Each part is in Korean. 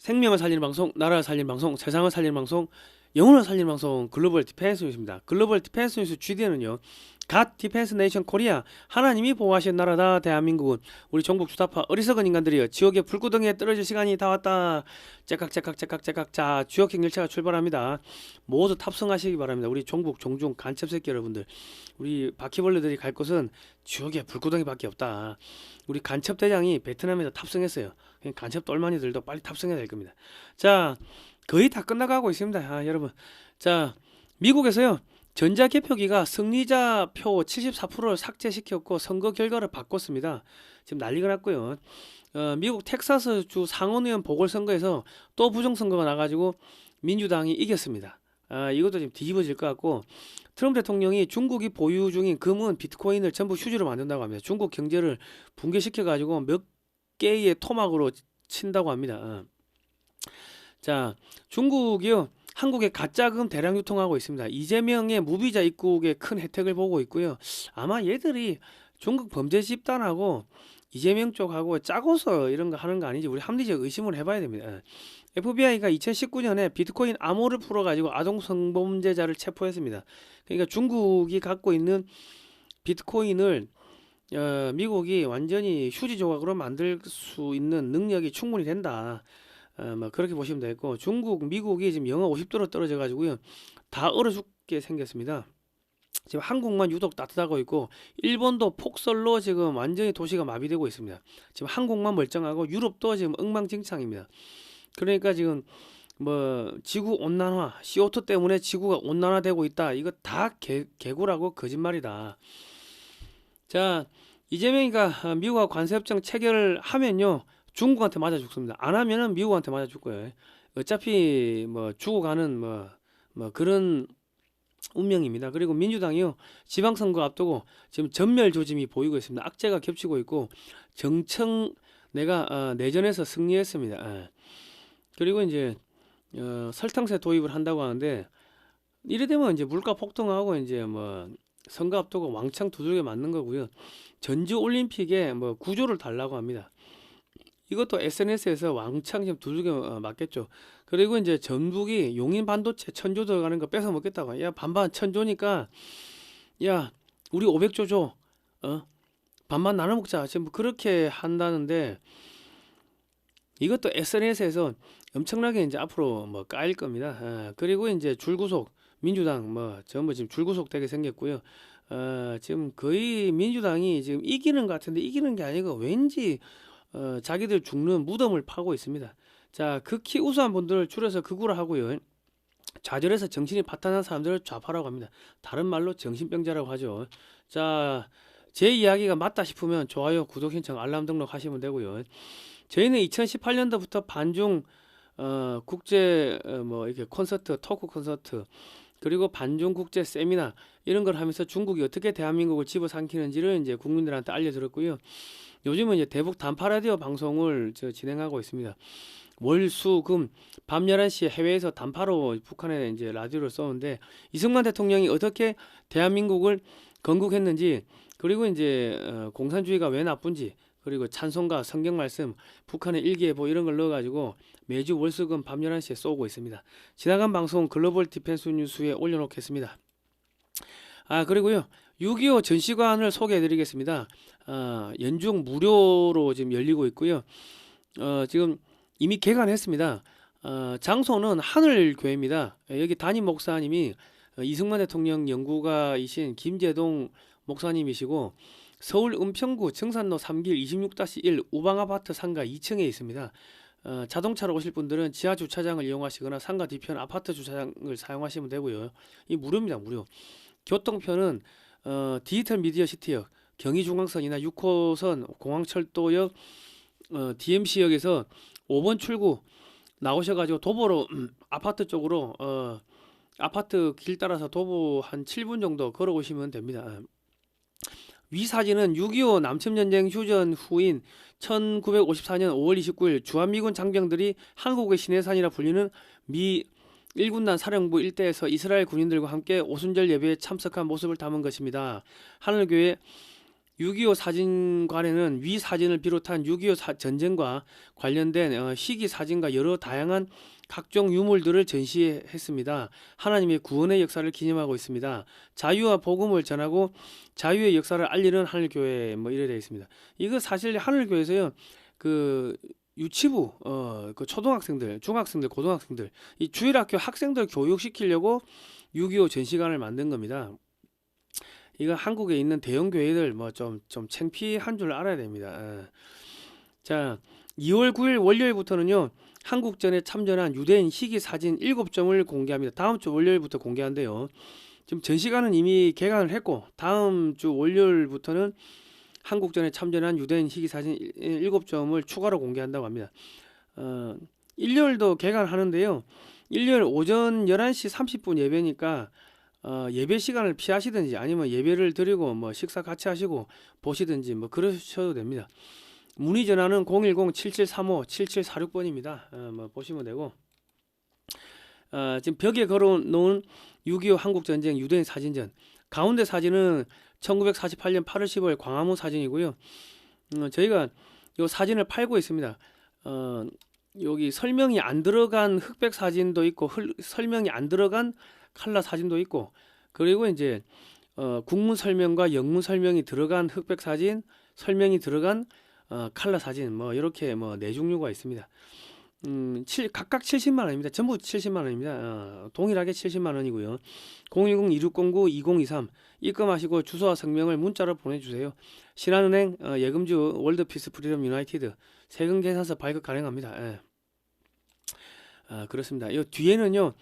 생명을 살리는 방송, 나라를 살리는 방송, 세상을 살리는 방송, 영혼을 살리는 방송 글로벌 디펜스 뉴스입니다. 글로벌 디펜스 뉴스 GDN은요. 갓 디펜스 네이션 코리아 하나님이 보호하신 나라다 대한민국은 우리 종북 주타파 어리석은 인간들이여 지옥의 불구덩이에 떨어질 시간이 다 왔다. 째깍째깍째깍째깍. 자, 주역행 열차가 출발합니다. 모두 탑승하시기 바랍니다. 우리 종북 종중 간첩 새끼 여러분들, 우리 바퀴벌레들이 갈 곳은 지옥의 불구덩이밖에 없다. 우리 간첩 대장이 베트남에서 탑승했어요. 간첩 똘마니들도 빨리 탑승해야 될 겁니다. 자, 거의 다 끝나가고 있습니다. 여러분. 자, 미국에서요. 전자개표기가 승리자 표 74%를 삭제시켰고 선거 결과를 바꿨습니다. 지금 난리가 났고요. 미국 텍사스 주 상원의원 보궐선거에서 또 부정선거가 나가지고 민주당이 이겼습니다. 이것도 지금 뒤집어질 것 같고, 트럼프 대통령이 중국이 보유 중인 금은 비트코인을 전부 휴지로 만든다고 합니다. 중국 경제를 붕괴시켜가지고 몇 개의 토막으로 친다고 합니다. 자, 중국이요. 한국에 가짜금 대량 유통하고 있습니다. 이재명의 무비자 입국에 큰 혜택을 보고 있고요. 아마 얘들이 중국 범죄 집단하고 이재명 쪽하고 짜고서 이런 거 하는 거 아닌지 우리 합리적 의심을 해봐야 됩니다. FBI가 2019년에 비트코인 암호를 풀어가지고 아동 성범죄자를 체포했습니다. 그러니까 중국이 갖고 있는 비트코인을 미국이 완전히 휴지 조각으로 만들 수 있는 능력이 충분히 된다. 뭐 그렇게 보시면 되겠고, 중국, 미국이 지금 영하 50도로 떨어져 가지고요 다 얼어 죽게 생겼습니다. 지금 한국만 유독 따뜻하고 있고 일본도 폭설로 지금 완전히 도시가 마비되고 있습니다. 지금 한국만 멀쩡하고 유럽도 지금 엉망진창입니다. 그러니까 지금 뭐 지구 온난화, CO2 때문에 지구가 온난화되고 있다. 이거 다 개구라고 거짓말이다. 자, 이재명이가 미국과 관세협정 체결을 하면요 중국한테 맞아 죽습니다. 안 하면은 미국한테 맞아 죽 거예요. 어차피 뭐 죽어가는 뭐 그런 운명입니다. 그리고 민주당이요 지방선거 앞두고 지금 전멸 조짐이 보이고 있습니다. 악재가 겹치고 있고 정청 내가 내전에서 승리했습니다. 그리고 이제 설탕세 도입을 한다고 하는데, 이래 되면 이제 물가 폭등하고 이제 뭐 선거 앞두고 왕창 두들겨 맞는 거고요. 전주 올림픽에 뭐 구조를 달라고 합니다. 이것도 SNS에서 왕창 지금 두들겨 맞겠죠. 그리고 이제 전북이 용인 반도체 천조 들어가는 거 뺏어 먹겠다고. 야, 반반 천조니까 야 우리 500조 줘. 반반 나눠 먹자. 지금 뭐 그렇게 한다는데, 이것도 SNS에서 엄청나게 이제 앞으로 뭐 까일 겁니다. 그리고 이제 줄구속 민주당 뭐 전부 지금 줄구속 되게 생겼고요. 지금 거의 민주당이 지금 이기는 것 같은데 이기는 게 아니고 왠지 자기들 죽는 무덤을 파고 있습니다. 자, 극히 우수한 분들을 줄여서 극우라 하고요. 좌절해서 정신이 파탄한 사람들을 좌파라고 합니다. 다른 말로 정신병자라고 하죠. 자, 제 이야기가 맞다 싶으면 좋아요, 구독 신청, 알람 등록 하시면 되고요. 저희는 2018년도부터 반중 국제 뭐 이렇게 콘서트, 토크 콘서트, 그리고 반중 국제 세미나 이런 걸 하면서 중국이 어떻게 대한민국을 집어삼키는지를 이제 국민들한테 알려드렸고요. 요즘은 이제 대북 단파 라디오 방송을 진행하고 있습니다. 월, 수, 금, 밤 11시에 해외에서 단파로 북한에 이제 라디오를 쏘는데, 이승만 대통령이 어떻게 대한민국을 건국했는지, 그리고 이제 공산주의가 왜 나쁜지, 그리고 찬송가, 성경 말씀, 북한의 일기예보 이런 걸 넣어가지고 매주 월, 수, 금 밤 11시에 쏘고 있습니다. 지나간 방송 글로벌 디펜스 뉴스에 올려놓겠습니다. 그리고요 6.25 전시관을 소개해드리겠습니다. 연중 무료로 지금 열리고 있고요. 지금 이미 개관했습니다. 장소는 하늘교회입니다. 여기 담임 목사님이 이승만 대통령 연구가이신 김재동 목사님이시고, 서울 은평구 청산로 3길 26-1 우방아파트 상가 2층에 있습니다. 자동차로 오실 분들은 지하 주차장을 이용하시거나 상가 뒤편 아파트 주차장을 사용하시면 되고요. 이 무료입니다. 무료. 교통편은 디지털 미디어 시티역, 경의중앙선이나 6호선 공항철도역, DMC역에서 5번 출구 나오셔가지고 도보로 아파트 쪽으로 아파트 길 따라서 도보 한 7분 정도 걸어오시면 됩니다. 위 사진은 6.25 남침전쟁 휴전 후인 1954년 5월 29일 주한미군 장병들이 한국의 신해산이라 불리는 미 1군단 사령부 일대에서 이스라엘 군인들과 함께 오순절 예배에 참석한 모습을 담은 것입니다. 하늘교회 6.25 사진관에는 위 사진을 비롯한 6.25 전쟁과 관련된 시기 사진과 여러 다양한 각종 유물들을 전시했습니다. 하나님의 구원의 역사를 기념하고 있습니다. 자유와 복음을 전하고 자유의 역사를 알리는 하늘교회 뭐 이래 되어 있습니다. 이거 사실 하늘교회에서요 그 유치부 그 초등학생들, 중학생들, 고등학생들 이 주일학교 학생들 교육시키려고 6.25 전시관을 만든 겁니다. 이거 한국에 있는 대형 교회들 뭐 좀 창피한 줄 알아야 됩니다. 자, 2월 9일 월요일부터는요. 한국전에 참전한 유대인 희귀 사진 7점을 공개합니다. 다음 주 월요일부터 공개한대요. 지금 전시관은 이미 개관을 했고 다음 주 월요일부터는 한국전에 참전한 유대인 희귀 사진 7점을 추가로 공개한다고 합니다. 일요일도 개관하는데요. 일요일 오전 11시 30분 예배니까 예배 시간을 피하시든지 아니면 예배를 드리고 뭐 식사 같이 하시고 보시든지 뭐 그러셔도 됩니다. 문의 전화는 010-7735-7746번입니다. 뭐 보시면 되고 지금 벽에 걸어놓은 6.25 한국전쟁 유대인 사진전 가운데 사진은 1948년 8월 10월 광화문 사진이고요. 저희가 이 사진을 팔고 있습니다. 여기 설명이 안 들어간 흑백 사진도 있고 설명이 안 들어간 칼라 사진도 있고 그리고 이제 국문 설명과 영문 설명이 들어간 흑백 사진, 설명이 들어간 칼라 사진 뭐 이렇게 뭐 네 종류가 있습니다. 각각 70만 원입니다. 전부 70만 원입니다. 동일하게 70만 원이고요. 010-2609-2023 입금하시고 주소와 성명을 문자로 보내주세요. 신한은행 예금주 월드피스 프리덤 유나이티드 세금 계산서 발급 가능합니다. 예. 그렇습니다. 이 뒤에는요.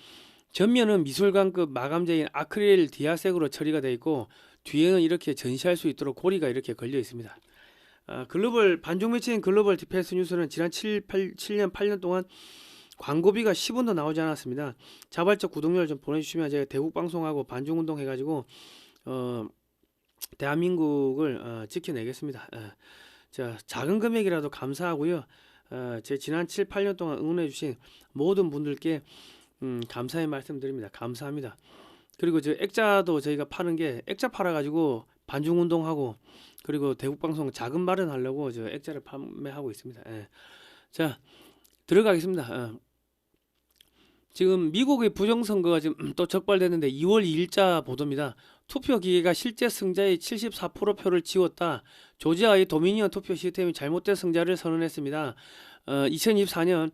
전면은 미술관급 마감재인 아크릴 디아색으로 처리가 되어 있고 뒤에는 이렇게 전시할 수 있도록 고리가 이렇게 걸려 있습니다. 글로벌 반중 매체인 글로벌 디펜스 뉴스는 지난 7년 8년 동안 광고비가 10원도 나오지 않았습니다. 자발적 구독료를 좀 보내주시면 제가 대국방송하고 반중운동 해가지고 대한민국을 지켜내겠습니다. 자, 작은 금액이라도 감사하고요. 제 지난 7, 8년 동안 응원해주신 모든 분들께 감사의 말씀드립니다. 감사합니다. 그리고 저 액자도 저희가 파는 게 액자 팔아가지고 반중운동하고 그리고 대국방송 자금 마련하려고 저 액자를 판매하고 있습니다. 예. 자, 들어가겠습니다. 지금 미국의 부정선거가 지금 또 적발됐는데 2월 2일자 보도입니다. 투표 기계가 실제 승자의 74% 표를 지웠다. 조지아의 도미니언 투표 시스템이 잘못된 승자를 선언했습니다. 2024년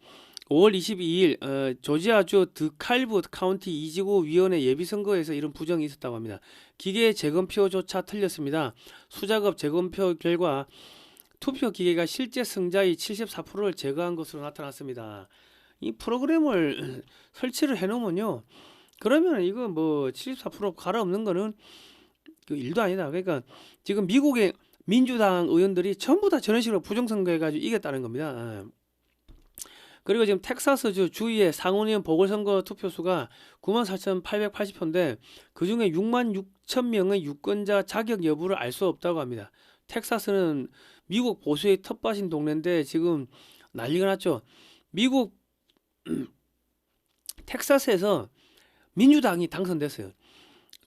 5월 22일 조지아주 드칼브 카운티 이지구 위원회 예비선거에서 이런 부정이 있었다고 합니다. 기계의 재검표조차 틀렸습니다. 수작업 재검표 결과 투표 기계가 실제 승자의 74%를 제거한 것으로 나타났습니다. 이 프로그램을 설치를 해놓으면요. 그러면 이거 뭐 74% 갈아엎는 거는 그 일도 아니다. 그러니까 지금 미국의 민주당 의원들이 전부 다 저런 식으로 부정선거해가지고 이겼다는 겁니다. 그리고 지금 텍사스주 주의회 상원의원 보궐선거 투표수가 94,880표인데 그 중에 66,000명의 유권자 자격 여부를 알 수 없다고 합니다. 텍사스는 미국 보수의 텃밭인 동네인데 지금 난리가 났죠. 미국 텍사스에서 민주당이 당선됐어요.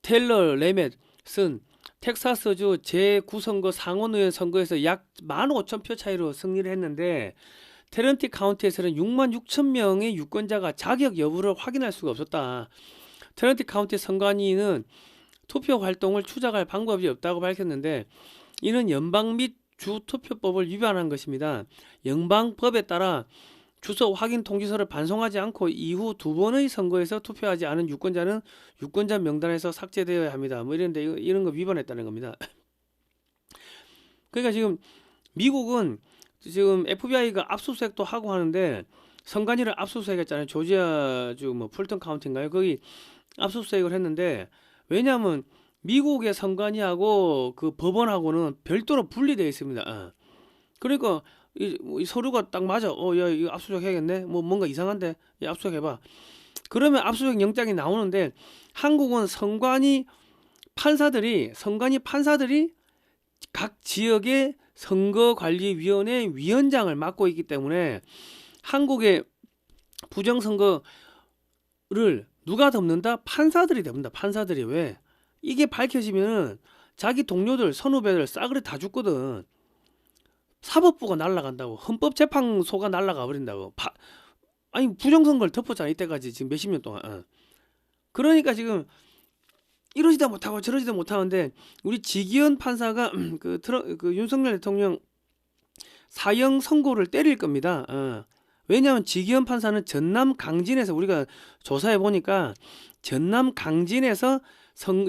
테일러 레멧은 텍사스주 제9선거 상원의원 선거에서 약 15,000표 차이로 승리를 했는데 테런티 카운티에서는 66,000명의 유권자가 자격 여부를 확인할 수가 없었다. 테런티 카운티 선관위는 투표 활동을 추적할 방법이 없다고 밝혔는데 이는 연방 및 주 투표법을 위반한 것입니다. 연방법에 따라 주소 확인 통지서를 반송하지 않고 이후 2번의 선거에서 투표하지 않은 유권자는 유권자 명단에서 삭제되어야 합니다. 뭐 이런 거 위반했다는 겁니다. 그러니까 지금 미국은 지금 FBI가 압수수색도 하고 하는데 선관위를 압수수색했잖아요. 조지아주 뭐 풀턴 카운티인가요? 거기 압수수색을 했는데 왜냐하면 미국의 선관위하고 그 법원하고는 별도로 분리되어 있습니다. 그러니까 이 서류가 딱 맞아. 야 이거 압수수색 해야겠네. 뭐 뭔가 이상한데, 야 압수수색 해봐. 그러면 압수수색 영장이 나오는데 한국은 선관위 판사들이 각 지역의 선거관리위원회 위원장을 맡고 있기 때문에 한국의 부정선거를 누가 덮는다? 판사들이 덮는다. 판사들이. 왜? 이게 밝혀지면은 자기 동료들 선후배들 싸그리 다 죽거든. 사법부가 날아간다고, 헌법재판소가 날아가 버린다고. 아니 부정선거를 덮었잖아 이때까지 지금 몇십 년 동안. 그러니까 지금 이러지도 못하고 저러지도 못하는데 우리 지기현 판사가 그 윤석열 대통령 사형 선고를 때릴 겁니다. 왜냐하면 지기현 판사는 전남 강진에서 우리가 조사해 보니까 전남 강진에서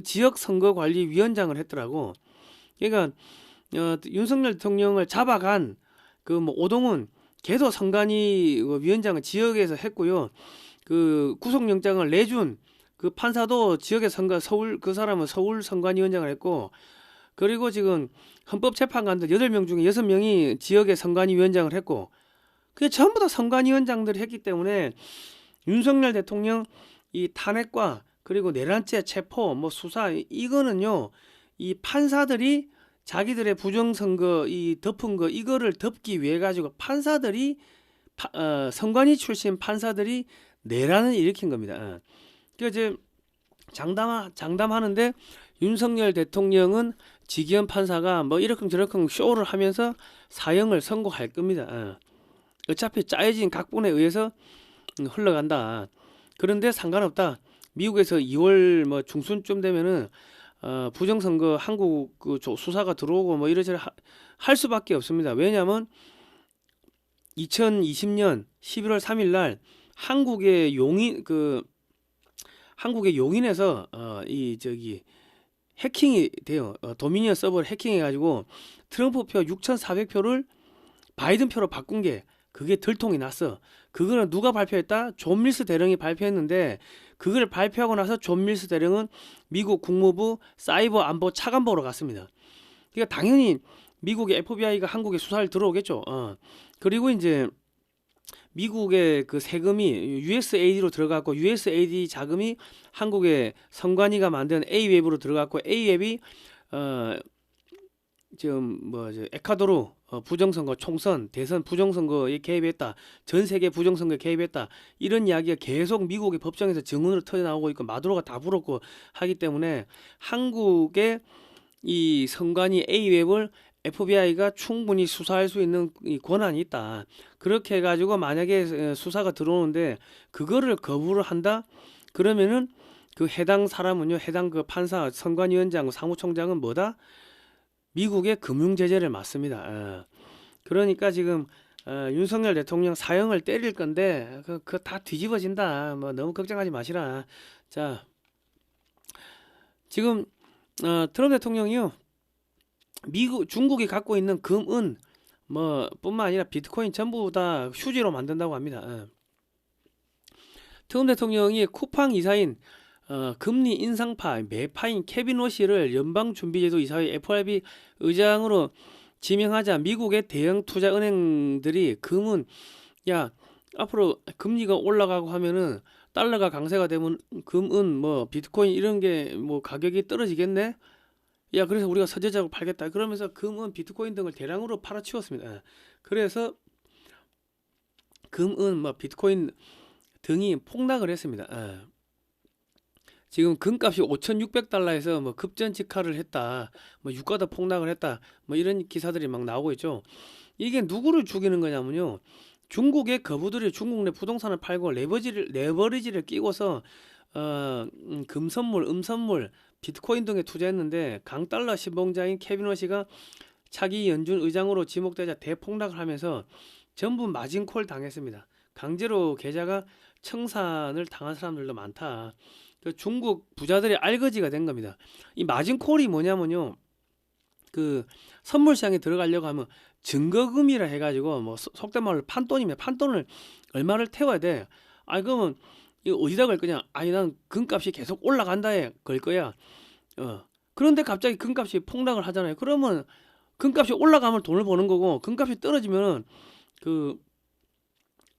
지역선거관리위원장을 했더라고. 그러니까 윤석열 대통령을 잡아간 그 뭐 오동훈 계도선관위 위원장은 지역에서 했고요. 그 구속영장을 내준 그 판사도 지역의 서울 그 사람은 서울 선관위원장을 했고, 그리고 지금 헌법재판관들 8명 중에 6명이 지역의 선관위원장을 했고, 그게 전부 다 선관위원장들이 했기 때문에 윤석열 대통령 이 탄핵과 그리고 내란죄 체포 뭐 수사 이거는요, 이 판사들이 자기들의 부정선거 이 덮은 거 이거를 덮기 위해 가지고 판사들이 선관위 출신 판사들이 내란을 일으킨 겁니다. 그 이제 장담하는데 윤석열 대통령은 지기현 판사가 뭐 이러쿵저러쿵 쇼를 하면서 사형을 선고할 겁니다. 어차피 짜여진 각본에 의해서 흘러간다. 그런데 상관없다. 미국에서 2월 뭐 중순쯤 되면은 부정선거 한국 그 수사가 들어오고 뭐 이러저러 할 수밖에 없습니다. 왜냐하면 2020년 11월 3일 날 한국의 용인에서 이 저기 해킹이 돼요. 도미니언 서버를 해킹해가지고 트럼프 표 6,400표를 바이든 표로 바꾼 게 그게 들통이 났어. 그거는 누가 발표했다? 존 밀스 대령이 발표했는데, 그걸 발표하고 나서 존 밀스 대령은 미국 국무부 사이버 안보 차관보로 갔습니다. 그러니까 당연히 미국의 FBI가 한국에 수사를 들어오겠죠. 그리고 이제 미국의 그 세금이 USAID로 들어갔고, USAID 자금이 한국의 선관위가 만든 A웹으로 들어갔고, A웹이 지금 에콰도르 부정선거 총선 대선 부정선거에 개입했다, 전 세계 부정선거에 개입했다, 이런 이야기가 계속 미국의 법정에서 증언으로 터져나오고 있고 마두로가 다 불었고 하기 때문에 한국의 이 선관위 A웹을 FBI가 충분히 수사할 수 있는 이 권한이 있다. 그렇게 해가지고 만약에 수사가 들어오는데 그거를 거부를 한다? 그러면은 그 해당 사람은요, 해당 그 판사, 선관위원장, 사무총장은 뭐다? 미국의 금융 제재를 맞습니다. 그러니까 지금 윤석열 대통령 사형을 때릴 건데 그거 다 뒤집어진다. 뭐 너무 걱정하지 마시라. 자, 지금 트럼프 대통령이요, 중국이 갖고 있는 금, 은 뭐 뿐만 아니라 비트코인 전부 다 휴지로 만든다고 합니다. 트럼프 대통령이 쿠팡 이사인 금리 인상파 매파인 케빈 로시를 연방준비제도 이사회 FRB 의장으로 지명하자 미국의 대형 투자은행들이 금은 야 앞으로 금리가 올라가고 하면은 달러가 강세가 되면 금은 뭐 비트코인 이런 게 뭐 가격이 떨어지겠네. 야 그래서 우리가 서재자고 팔겠다. 그러면서 금은 비트코인 등을 대량으로 팔아치웠습니다. 그래서 금은 뭐 비트코인 등이 폭락을 했습니다. 지금 금값이 5,600달러에서 뭐 급전직하를 했다, 뭐 유가도 폭락을 했다, 뭐 이런 기사들이 막 나오고 있죠. 이게 누구를 죽이는 거냐면요, 중국의 거부들이 중국 내 부동산을 팔고 레버리지를 끼고서 금선물, 음선물, 비트코인 등에 투자했는데 강달러 신봉자인 케빈 워시가 차기 연준 의장으로 지목되자 대폭락을 하면서 전부 마진콜 당했습니다. 강제로 계좌가 청산을 당한 사람들도 많다. 중국 부자들이 알거지가 된 겁니다. 이 마진콜이 뭐냐면요, 그 선물 시장에 들어가려고 하면 증거금이라 해가지고 뭐 속된 말로 판돈입니다. 판돈을 얼마를 태워야 돼. 그러면 이거 어디다 걸 거냐? 난 금값이 계속 올라간다에 걸 거야. 그런데 갑자기 금값이 폭락을 하잖아요. 그러면 금값이 올라가면 돈을 버는 거고, 금값이 떨어지면 그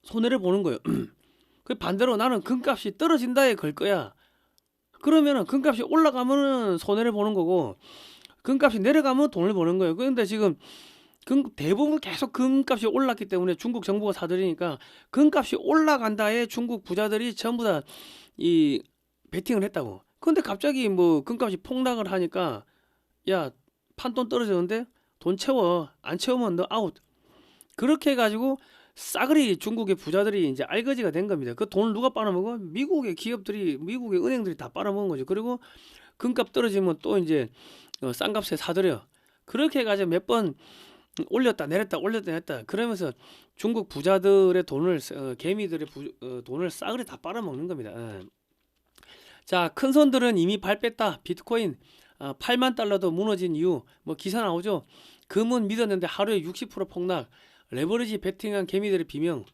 손해를 보는 거예요. 그 반대로 나는 금값이 떨어진다에 걸 거야. 그러면은 금값이 올라가면은 손해를 보는 거고, 금값이 내려가면 돈을 버는 거예요. 그런데 지금 대부분 계속 금값이 올랐기 때문에 중국 정부가 사들이니까 금값이 올라간다에 중국 부자들이 전부 다 이 베팅을 했다고. 그런데 갑자기 뭐 금값이 폭락을 하니까 야, 판돈 떨어졌는데 돈 채워. 안 채우면 너 아웃. 그렇게 해가지고 싸그리 중국의 부자들이 이제 알거지가 된 겁니다. 그 돈을 누가 빨아먹어? 미국의 기업들이, 미국의 은행들이 다 빨아먹은 거죠. 그리고 금값 떨어지면 또 이제 싼 값에 사들여. 그렇게 해가지고 몇 번 올렸다 내렸다 올렸다 내렸다 그러면서 중국 부자들의 돈을 개미들의 돈을 싸그리 다 빨아먹는 겁니다. 자, 큰 손들은 이미 발 뺐다. 비트코인 8만 달러도 무너진 이유 뭐 기사 나오죠. 금은 믿었는데 하루에 60% 폭락. 레버리지 베팅한 개미들의 비명.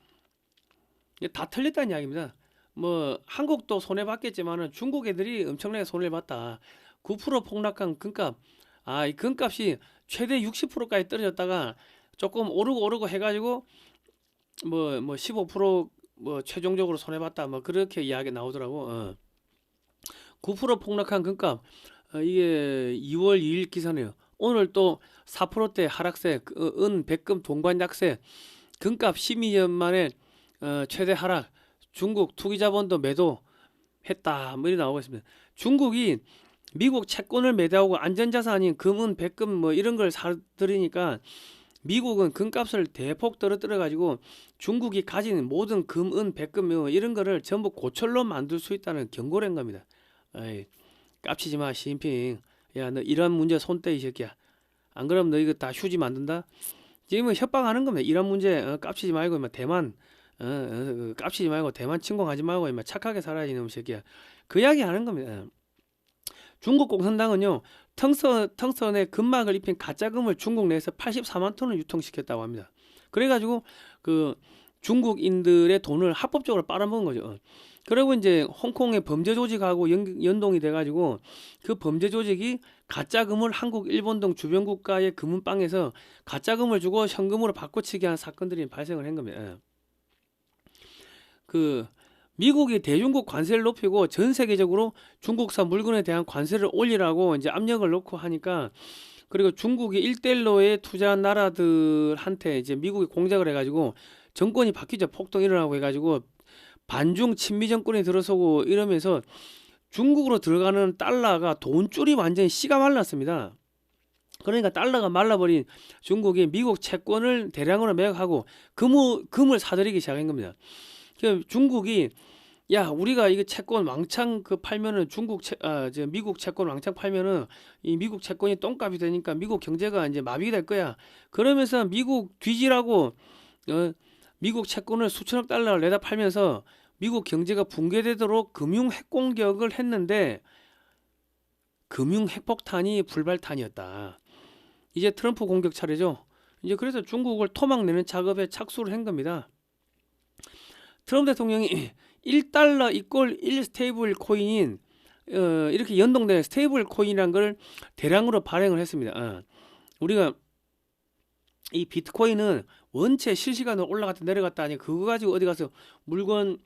이게 다 틀렸다는 이야기입니다. 뭐 한국도 손해 봤겠지만은 중국 애들이 엄청나게 손해를 봤다. 9% 폭락한 금값. 이 금값이 최대 60%까지 떨어졌다가 조금 오르고 해가지고 뭐 15% 최종적으로 손해 봤다. 뭐 그렇게 이야기 나오더라고. 9% 폭락한 금값. 이게 2월 2일 기사네요. 오늘 또 4%대 하락세, 은, 백금, 동관 약세, 금값 12년 만에 최대 하락, 중국 투기자본도 매도했다. 뭐 이렇게 나오고 있습니다. 중국이 미국 채권을 매도하고 안전자산인 금은, 백금 뭐 이런 걸 사들이니까 미국은 금값을 대폭 떨어뜨려 가지고 중국이 가진 모든 금, 은, 백금 뭐 이런 거를 전부 고철로 만들 수 있다는 경고를 한 겁니다. 에이, 깝치지 마, 시진핑. 야, 너 이런 문제 손 떼, 이 새끼야. 안 그러면 너 이거 다 휴지 만든다. 지금 협박하는 겁니다. 이런 문제 깝치지 말고 임마 대만 깝치지 말고 대만 침공하지 말고 임마 착하게 살아야지 이놈 새끼야. 그 이야기 하는 겁니다. 중국 공산당은요 텅선에 금막을 입힌 가짜금을 중국 내에서 84만 톤을 유통시켰다고 합니다. 그래가지고 그 중국인들의 돈을 합법적으로 빨아먹은 거죠. 그리고 이제 홍콩의 범죄 조직하고 연동이 돼가지고 그 범죄 조직이 가짜금을 한국, 일본 등 주변 국가의 금은방에서 가짜금을 주고 현금으로 바꿔치기 한 사건들이 발생을 한 겁니다. 그 미국이 대중국 관세를 높이고 전 세계적으로 중국산 물건에 대한 관세를 올리라고 이제 압력을 놓고 하니까 그리고 중국이 1대1로에 투자한 나라들한테 이제 미국이 공작을 해가지고 정권이 바뀌죠. 폭동 일어나고 해가지고 반중 친미 정권이 들어서고 이러면서 중국으로 들어가는 달러가 돈줄이 완전히 씨가 말랐습니다. 그러니까 달러가 말라버린 중국이 미국 채권을 대량으로 매각하고 금을 사들이기 시작한 겁니다. 중국이 야 우리가 이거 채권 왕창 팔면은 미국 채권 왕창 팔면은 이 미국 채권이 똥값이 되니까 미국 경제가 이제 마비가 될 거야. 그러면서 미국 뒤지라고 미국 채권을 수천억 달러를 내다 팔면서 미국 경제가 붕괴되도록 금융 핵공격을 했는데 금융 핵폭탄이 불발탄이었다. 이제 트럼프 공격 차례죠. 이제 그래서 중국을 토막내는 작업에 착수를 한 겁니다. 트럼프 대통령이 1달러 이꼴 1 스테이블 코인인 이렇게 연동되는 스테이블 코인이라는 걸 대량으로 발행을 했습니다. 우리가 이 비트코인은 원체 실시간으로 올라갔다 내려갔다 하니 그거 가지고 어디 가서 물건을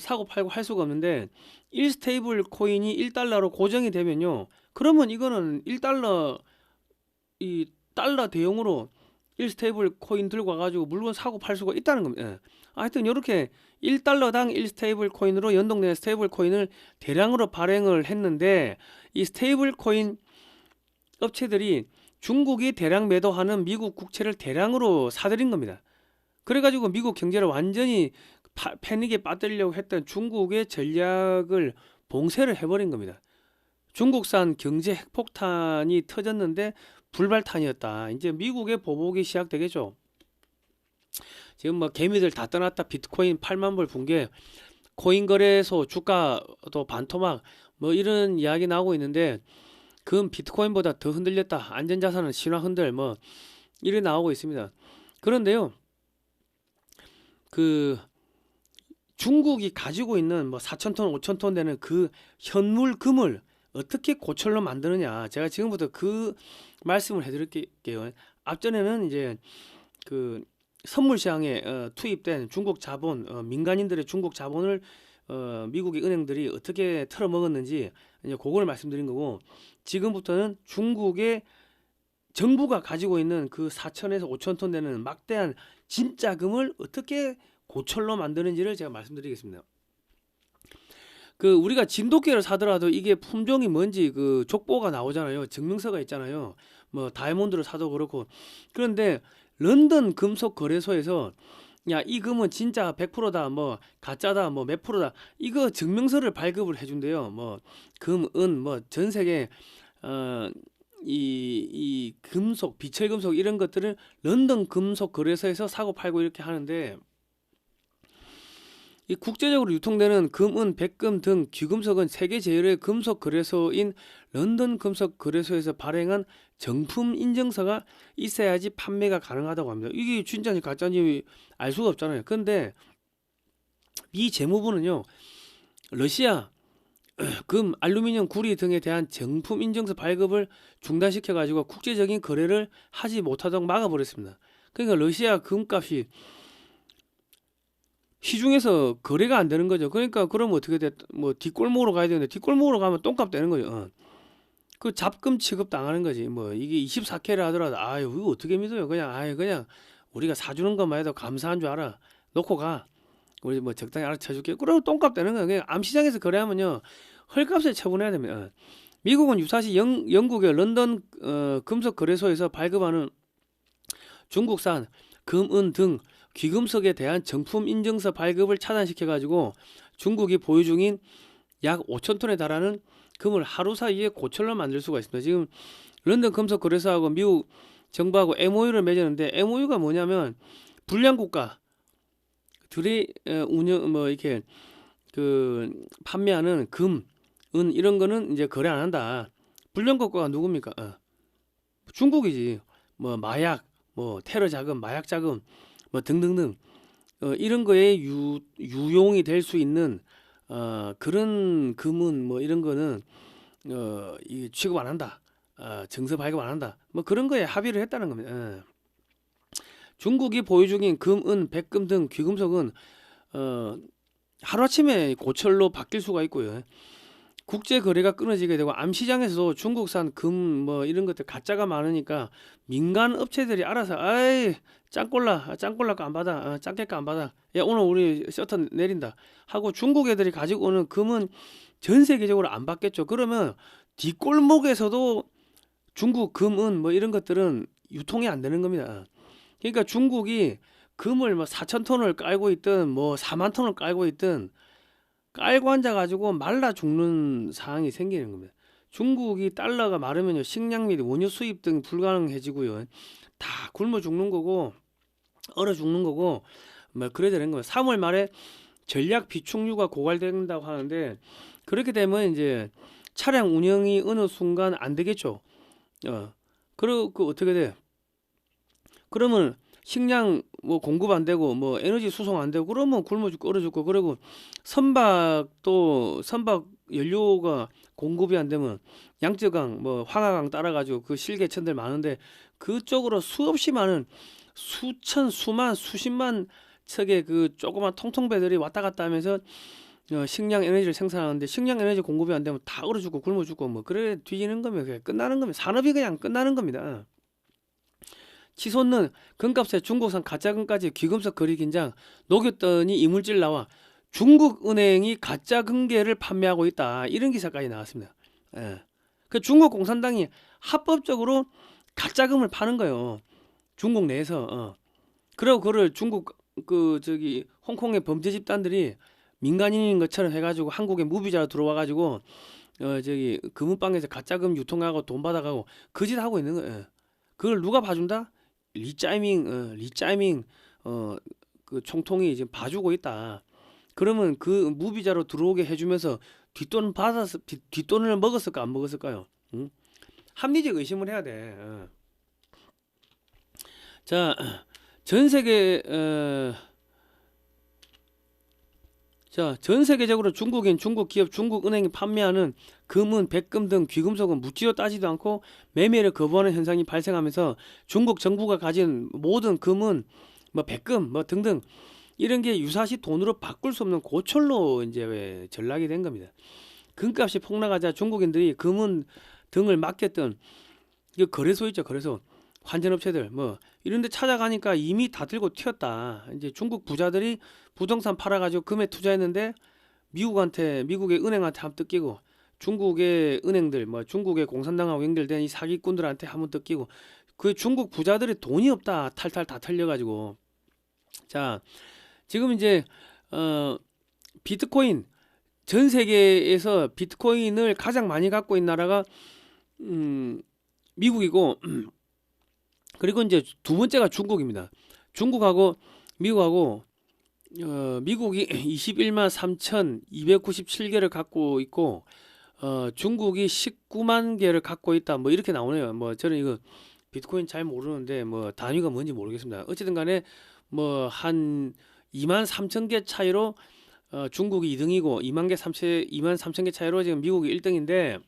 사고 팔고 할 수가 없는데 1 스테이블 코인이 1달러로 고정이 되면요. 그러면 이거는 1달러 이 달러 대용으로 1 스테이블 코인 들고 와가지고 물건 사고 팔 수가 있다는 겁니다. 하여튼 이렇게 1달러당 1 스테이블 코인으로 연동된 스테이블 코인을 대량으로 발행을 했는데 이 스테이블 코인 업체들이 중국이 대량 매도하는 미국 국채를 대량으로 사들인 겁니다. 그래가지고 미국 경제를 완전히 패닉에 빠뜨리려고 했던 중국의 전략을 봉쇄를 해버린 겁니다. 중국산 경제 핵폭탄이 터졌는데 불발탄이었다. 이제 미국의 보복이 시작되겠죠. 지금 뭐 개미들 다 떠났다. 비트코인 8만 불 붕괴, 코인 거래소 주가도 반토막 뭐 이런 이야기 나오고 있는데 금 비트코인보다 더 흔들렸다. 안전자산은 신화 흔들 뭐 이래 나오고 있습니다. 그런데요. 그 중국이 가지고 있는 뭐 4,000톤, 5,000톤 되는 그 현물 금을 어떻게 고철로 만드느냐. 제가 지금부터 그 말씀을 해드릴게요. 앞전에는 이제 그 선물 시장에 투입된 중국 자본, 민간인들의 중국 자본을 미국의 은행들이 어떻게 털어먹었는지 이제 그걸 말씀드린 거고, 지금부터는 중국의 정부가 가지고 있는 그 4천에서 5천 톤 되는 막대한 진짜 금을 어떻게 고철로 만드는지를 제가 말씀드리겠습니다. 그 우리가 진돗개를 사더라도 이게 품종이 뭔지 그 족보가 나오잖아요. 증명서가 있잖아요. 뭐 다이아몬드를 사도 그렇고. 그런데 런던 금속 거래소에서 야, 이 금은 진짜 100%다, 뭐 가짜다, 뭐 몇 프로다, 이거 증명서를 발급을 해준대요. 뭐 금, 은, 뭐 전 세계 어, 이 금속, 비철금속 이런 것들을 런던 금속 거래소에서 사고 팔고 이렇게 하는데, 이 국제적으로 유통되는 금, 은, 백금 등 귀금속은 세계 제일의 금속 거래소인 런던 금속 거래소에서 발행한 정품 인증서가 있어야지 판매가 가능하다고 합니다. 이게 진짜인지 가짜인지 알 수가 없잖아요. 근데 미 재무부는요, 러시아 금, 알루미늄, 구리 등에 대한 정품 인증서 발급을 중단시켜 가지고 국제적인 거래를 하지 못하도록 막아버렸습니다. 그러니까 러시아 금값이 시중에서 거래가 안 되는 거죠. 그러니까 그러면 어떻게 돼? 뭐 뒷골목으로 가야 되는데 뒷골목으로 가면 똥값 되는 거죠. 그 잡금 취급 당하는 거지. 뭐 이게 24K를 하더라도 아유 이거 어떻게 믿어요? 그냥 아유 그냥 우리가 사주는 것만 해도 감사한 줄 알아. 놓고 가. 우리 뭐 적당히 알아쳐줄게. 그러면 똥값 되는 거야. 그냥 암시장에서 거래하면요 헐값에 처분해야 됩니다. 미국은 유사시 영국의 런던 금속 거래소에서 발급하는 중국산 금, 은 등 귀금속에 대한 정품 인증서 발급을 차단시켜 가지고 중국이 보유 중인 약 5,000톤에 달하는 금을 하루 사이에 고철로 만들 수가 있습니다. 지금 런던 금속 거래소하고 미국 정부하고 MOU를 맺었는데, MOU가 뭐냐면 불량 국가들이 운영 뭐 이렇게 그 판매하는 금, 은 이런 거는 이제 거래 안 한다. 불량 국가가 누굽니까? 중국이지. 뭐 마약, 뭐 테러 자금, 마약 자금, 뭐 등등등 이런 거에 유용이 될 수 있는 그런 금은 뭐 이런 거는 이 취급 안 한다. 증서 발급 안 한다. 뭐 그런 거에 합의를 했다는 겁니다. 중국이 보유 중인 금, 은, 백금 등 귀금속은 하루아침에 고철로 바뀔 수가 있고요. 국제 거래가 끊어지게 되고 암시장에서도 중국산 금 뭐 이런 것들 가짜가 많으니까 민간 업체들이 알아서 아이 짱꼴라 거 안 받아, 짱깨가 안 받아, 야 오늘 우리 셔터 내린다 하고 중국 애들이 가지고 오는 금은 전 세계적으로 안 받겠죠. 그러면 뒷골목에서도 중국 금은 뭐 이런 것들은 유통이 안 되는 겁니다. 그러니까 중국이 금을 뭐 4,000톤을 깔고 있든 뭐 4만 톤을 깔고 있든 깔고 앉아 가지고 말라 죽는 상황이 생기는 겁니다. 중국이 달러가 마르면요 식량 및 원유 수입 등 불가능해지고요, 다 굶어 죽는 거고 얼어 죽는 거고 뭐 그래 되는 거예요. 3월 말에 전략 비축유가 고갈된다고 하는데, 그렇게 되면 이제 차량 운영이 어느 순간 안 되겠죠. 그리고 그 어떻게 돼? 그러면 식량 뭐 공급 안 되고 뭐 에너지 수송 안 되고 그러면 굶어 죽고 얼어 죽고, 그리고 선박 연료가 공급이 안 되면 양쯔강 뭐 황하강 따라 가지고 그 실개천들 많은데 그쪽으로 수없이 많은 수천 수만 수십만 척의 그 조그만 통통배들이 왔다 갔다 하면서 식량 에너지를 생산하는데, 식량 에너지 공급이 안 되면 다 얼어 죽고 굶어 죽고 뭐 그래 뒤지는 거면 그냥 끝나는 겁니다. 산업이 그냥 끝나는 겁니다. 치솟는 금값에 중국산 가짜금까지 귀금속 거래 긴장 녹였더니 이물질 나와 중국은행이 가짜 금괴를 판매하고 있다, 이런 기사까지 나왔습니다. 그 중국 공산당이 합법적으로 가짜금을 파는 거예요. 중국 내에서. 그리고 그걸 중국 그 저기 홍콩의 범죄 집단들이 민간인인 것처럼 해가지고 한국에 무비자로 들어와 가지고 저기 금은방에서 가짜금 유통하고 돈 받아가고 그 짓 하고 있는 거예요. 그걸 누가 봐준다? 리짜이밍 그 총통이 지금 봐주고 있다. 그러면 그 무비자로 들어오게 해주면서 뒷돈을 먹었을까 안 먹었을까요? 응? 합리적 의심을 해야 돼. 자, 전 세계적으로 중국인, 중국 기업, 중국은행이 판매하는 금은, 백금 등 귀금속은 묻지도 따지도 않고 매매를 거부하는 현상이 발생하면서 중국 정부가 가진 모든 금은 뭐 백금 뭐 등등 이런 게 유사시 돈으로 바꿀 수 없는 고철로 이제 전락이 된 겁니다. 금값이 폭락하자 중국인들이 금은 등을 맡겼던 그 거래소 있죠, 거래소. 환전업체들 뭐 이런 데 찾아가니까 이미 다 들고 튀었다. 이제 중국 부자들이 부동산 팔아가지고 금에 투자했는데 미국한테 미국의 은행한테 한번 뜯기고 중국의 은행들 뭐 중국의 공산당하고 연결된 이 사기꾼들한테 한번 뜯기고 그 중국 부자들이 돈이 없다 탈탈 다 털려가지고 자 지금 이제 비트코인 전 세계에서 비트코인을 가장 많이 갖고 있는 나라가 미국이고 그리고 이제 두 번째가 중국입니다. 중국하고 미국하고 미국이 21만 3,297개를 갖고 있고 중국이 19만 개를 갖고 있다. 뭐 이렇게 나오네요. 뭐 저는 이거 비트코인 잘 모르는데 뭐 단위가 뭔지 모르겠습니다. 어쨌든 간에 뭐 한 2만 3천 개 차이로 중국이 2등이고 2만 3천 개 차이로 지금 미국이 1등인데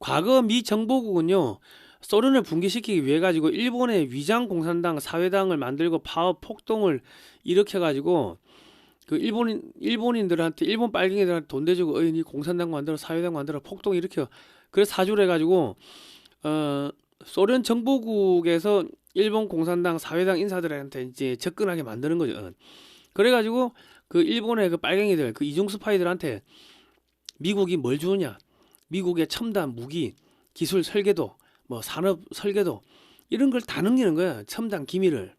과거 미 정보국은요. 소련을 붕괴시키기 위해 가지고 일본의 위장 공산당 사회당을 만들고 파업 폭동을 일으켜 가지고 그 일본인들한테 일본 빨갱이들한테 돈 대주고 니 공산당 만들어 사회당 만들어 폭동 일으켜 그래서 사주를 해가지고 소련 정보국에서 일본 공산당 사회당 인사들한테 이제 접근하게 만드는 거죠. 그래가지고 그 일본의 그 빨갱이들 그 이중 스파이들한테 미국이 뭘 주느냐 미국의 첨단 무기 기술 설계도 뭐 산업 설계도 이런 걸 다 넘기는 거야 첨단 기밀을.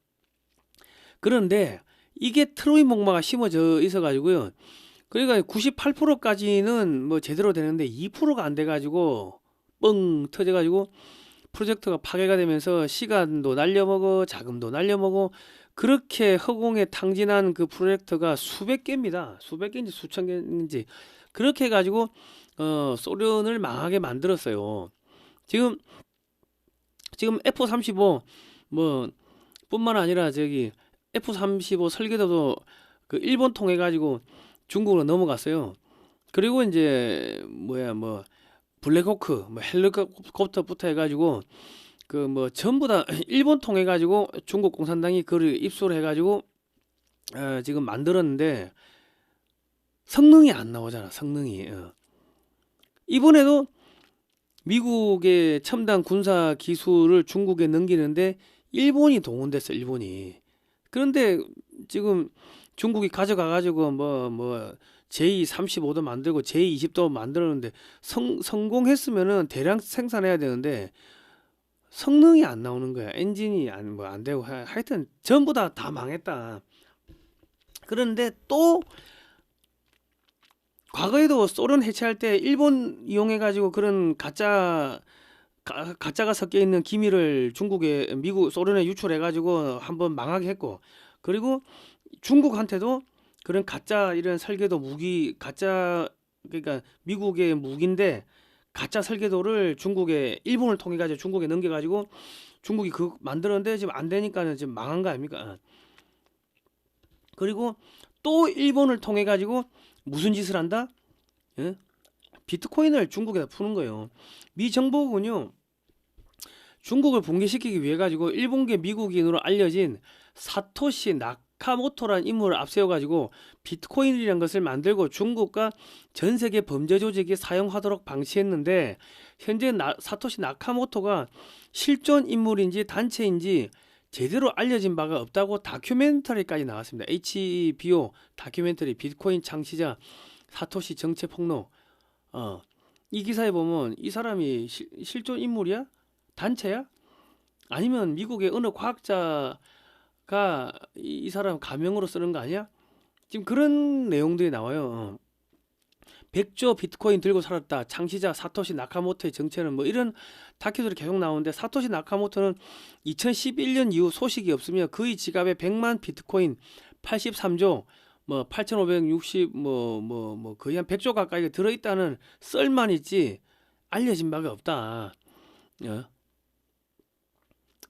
그런데 이게 트로이 목마가 심어져 있어 가지고요. 그러니까 98%까지는 뭐 제대로 되는데 2%가 안 돼 가지고 뻥 터져 가지고 프로젝트가 파괴가 되면서 시간도 날려먹어 자금도 날려먹어 그렇게 허공에 탕진한 그 프로젝트가 수백 개입니다. 수백 개인지 수천 개인지 그렇게 해 가지고 소련을 망하게 만들었어요. 지금 F-35 뭐 뿐만 아니라 저기 F-35 설계도도 그 일본 통해 가지고 중국으로 넘어갔어요. 그리고 이제 뭐 블랙호크 뭐 헬리콥터부터 해가지고 그 뭐 전부 다 일본 통해 가지고 중국 공산당이 그를 입수를 해가지고 지금 만들었는데 성능이 안 나오잖아. 성능이 이번에도 미국의 첨단 군사 기술을 중국에 넘기는데 일본이 동원됐어. 일본이. 그런데 지금 중국이 가져가 가지고 뭐 J-35도 만들고 J-20도 만들었는데 성공했으면은 대량 생산해야 되는데 성능이 안 나오는 거야. 엔진이 안 되고 하여튼 전부 다 망했다. 그런데 또 과거에도 소련 해체할 때 일본 이용해 가지고 그런 가짜가 섞여 있는 기밀을 중국에 미국 소련에 유출해 가지고 한번 망하게 했고 그리고 중국한테도 그런 가짜 이런 설계도 무기 가짜 그러니까 미국의 무기인데 가짜 설계도를 중국에 일본을 통해 가지고 중국에 넘겨 가지고 중국이 그 만들었는데 지금 안 되니까는 지금 망한 거 아닙니까? 그리고 또 일본을 통해 가지고 무슨 짓을 한다? 예? 비트코인을 중국에다 푸는 거예요. 미 정보군요. 중국을 붕괴시키기 위해 가지고 일본계 미국인으로 알려진 사토시 나카모토라는 인물을 앞세워 가지고 비트코인이라는 것을 만들고 중국과 전 세계 범죄 조직이 사용하도록 방치했는데 현재 사토시 나카모토가 실존 인물인지 단체인지 제대로 알려진 바가 없다고 다큐멘터리까지 나왔습니다. HBO 다큐멘터리 비트코인 창시자 사토시 정체 폭로. 이 기사에 보면 이 사람이 실존 인물이야? 단체야? 아니면 미국의 어느 과학자가 이 사람 가명으로 쓰는 거 아니야? 지금 그런 내용들이 나와요. 100조 비트코인 들고 살았다. 창시자 사토시 나카모토의 정체는 뭐 이런 다큐들이 계속 나오는데 사토시 나카모토는 2011년 이후 소식이 없으며 그의 지갑에 100만 비트코인 83조 뭐 8,560 뭐 거의 한 100조 가까이 들어 있다는 썰만 있지 알려진 바가 없다.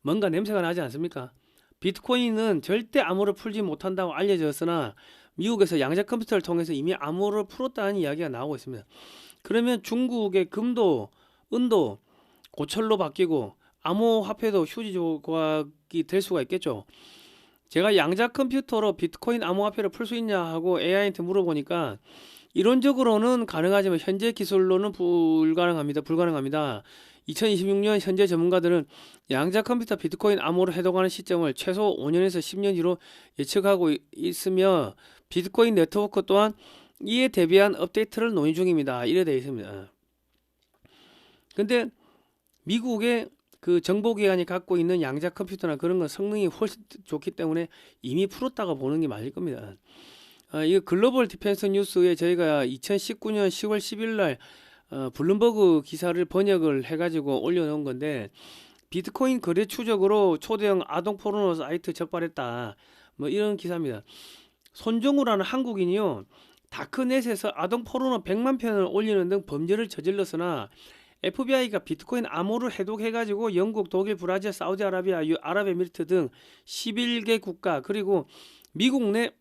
뭔가 냄새가 나지 않습니까? 비트코인은 절대 암호를 풀지 못한다고 알려졌으나 미국에서 양자 컴퓨터를 통해서 이미 암호를 풀었다는 이야기가 나오고 있습니다. 그러면 중국의 금도, 은도 고철로 바뀌고 암호화폐도 휴지 조각이 될 수가 있겠죠. 제가 양자 컴퓨터로 비트코인 암호화폐를 풀 수 있냐 하고 AI한테 물어보니까 이론적으로는 가능하지만 현재 기술로는 불가능합니다. 2026년 현재 전문가들은 양자 컴퓨터 비트코인 암호로 해독하는 시점을 최소 5년에서 10년 뒤로 예측하고 있으며 비트코인 네트워크 또한 이에 대비한 업데이트를 논의 중입니다. 이래 되어 있습니다. 근데 미국의 그 정보기관이 갖고 있는 양자 컴퓨터나 그런 건 성능이 훨씬 좋기 때문에 이미 풀었다고 보는 게 맞을 겁니다. 이거 글로벌 디펜스 뉴스에 저희가 2019년 10월 10일 날 블룸버그 기사를 번역을 해가지고 올려놓은 건데, 비트코인 거래 추적으로 초대형 아동 포르노 사이트 적발했다, 뭐 이런 기사입니다. 손정우라는 한국인이요, 다크넷에서 아동 포르노 100만 편을 올리는 등 범죄를 저질렀으나 FBI가 비트코인 암호를 해독해가지고 영국, 독일, 브라질, 사우디아라비아, 아랍에미리트 등 11개 국가 그리고 미국 내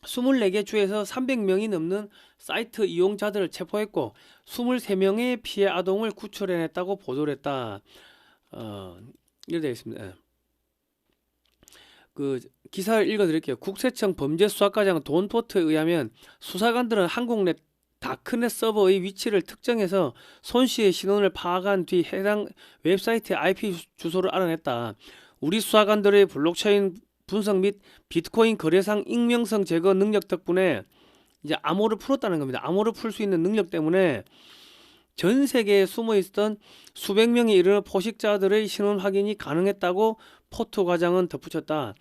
24개 주에서 300명이 넘는 사이트 이용자들을 체포했고 23명의 피해 아동을 구출해냈다고 보도를 했다. 이렇게 되어 있습니다. 그 기사를 읽어드릴게요. 국세청 범죄수사과장 돈포트에 의하면 수사관들은 한국 내 다크넷 서버의 위치를 특정해서 손 씨의 신원을 파악한 뒤 해당 웹사이트의 IP 주소를 알아냈다. 우리 수사관들의 블록체인 분석 및 비트코인 거래상 익명성 제거 능력 덕분에 이제 암호를 풀었다는 겁니다. 암호를 풀 수 있는 능력 때문에 전 세계에 숨어 있던 수백 명에 이르는 포식자들의 신원 확인이 가능했다고 포트 과장은 덧붙였다.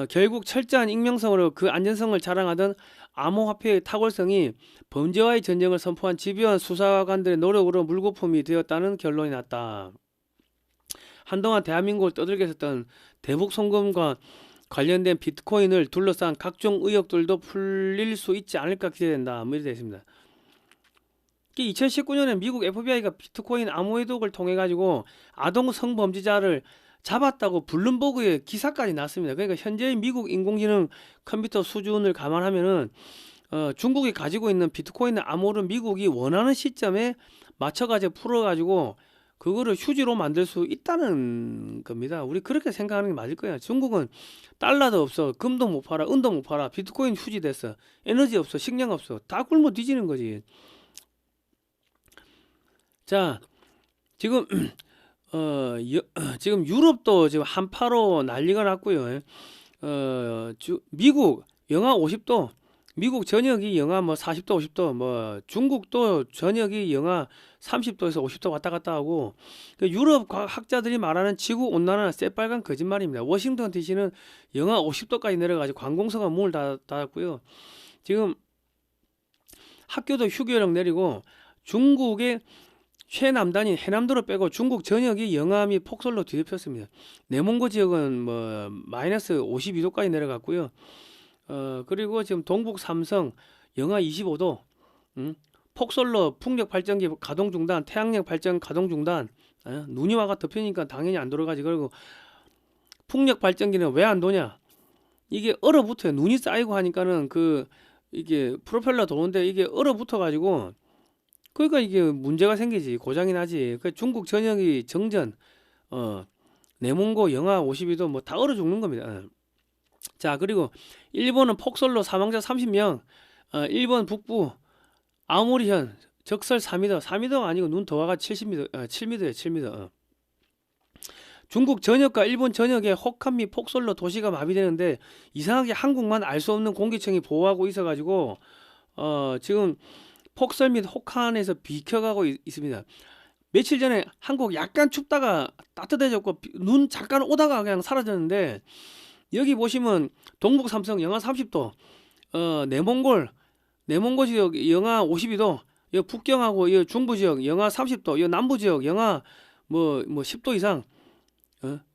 결국 철저한 익명성으로 그 안전성을 자랑하던 암호화폐의 탁월성이 범죄와의 전쟁을 선포한 집요한 수사관들의 노력으로 물거품이 되었다는 결론이 났다. 한동안 대한민국을 떠들게 했었던 대북 송금과 관련된 비트코인을 둘러싼 각종 의혹들도 풀릴 수 있지 않을까 기대된다. 뭐 이렇게 되어 있습니다. 2019년에 미국 FBI가 비트코인 암호 해독을 통해 가지고 아동 성범죄자를 잡았다고 블룸버그에 기사까지 났습니다. 그러니까 현재의 미국 인공지능 컴퓨터 수준을 감안하면은 중국이 가지고 있는 비트코인 암호를 미국이 원하는 시점에 맞춰가지고 풀어가지고 그거를 휴지로 만들 수 있다는 겁니다. 우리 그렇게 생각하는 게 맞을 거예요. 중국은 달러도 없어, 금도 못 팔아, 은도 못 팔아, 비트코인 휴지 됐어, 에너지 없어, 식량 없어, 다 굶어 뒤지는 거지. 자, 지금 지금 유럽도 지금 한파로 난리가 났고요. 미국 영하 50도, 미국 전역이 영하 뭐 40도, 50도, 뭐 중국도 전역이 영하 30도에서 50도 왔다 갔다 하고, 유럽 과학자들이 말하는 지구 온난화는 새빨간 거짓말입니다. 워싱턴 DC는 영하 50도까지 내려가지고 관공서가 문을 닫았고요. 지금 학교도 휴교령 내리고 중국의 최남단인 해남도를 빼고 중국 전역이 영하 및 폭설로 뒤덮였습니다. 내몽고 지역은 뭐 마이너스 52도까지 내려갔고요. 그리고 지금 동북 삼성 영하 25도, 폭설로 풍력 발전기 가동 중단, 태양력 발전 가동 중단. 눈이 와가 덮이니까 당연히 안 돌아가지. 그리고 풍력 발전기는 왜 안 도냐? 이게 얼어붙어요. 눈이 쌓이고 하니까는 이게 프로펠러 도는데 이게 얼어붙어 가지고, 그러니까 이게 문제가 생기지, 고장이 나지. 그 중국 전역이 정전, 내몽고 영하 52도 뭐 다 얼어 죽는 겁니다. 자, 그리고 일본은 폭설로 사망자 30명, 일본 북부 아오모리현 적설 4m, 4m가 아니고 눈 더 와가 70m, 7m예요, 7m. 중국 전역과 일본 전역에 혹한 및 폭설로 도시가 마비되는데 이상하게 한국만 알 수 없는 공기청이 보호하고 있어가지고 지금 폭설 및 혹한에서 비켜가고 있습니다. 며칠 전에 한국 약간 춥다가 따뜻해졌고 눈 잠깐 오다가 그냥 사라졌는데, 여기 보시면 동북 삼성 영하 30도, 내몽고 지역 영하 52도, 이 북경하고 이 중부 지역 영하 30도, 이 남부 지역 영하 뭐 10도 이상.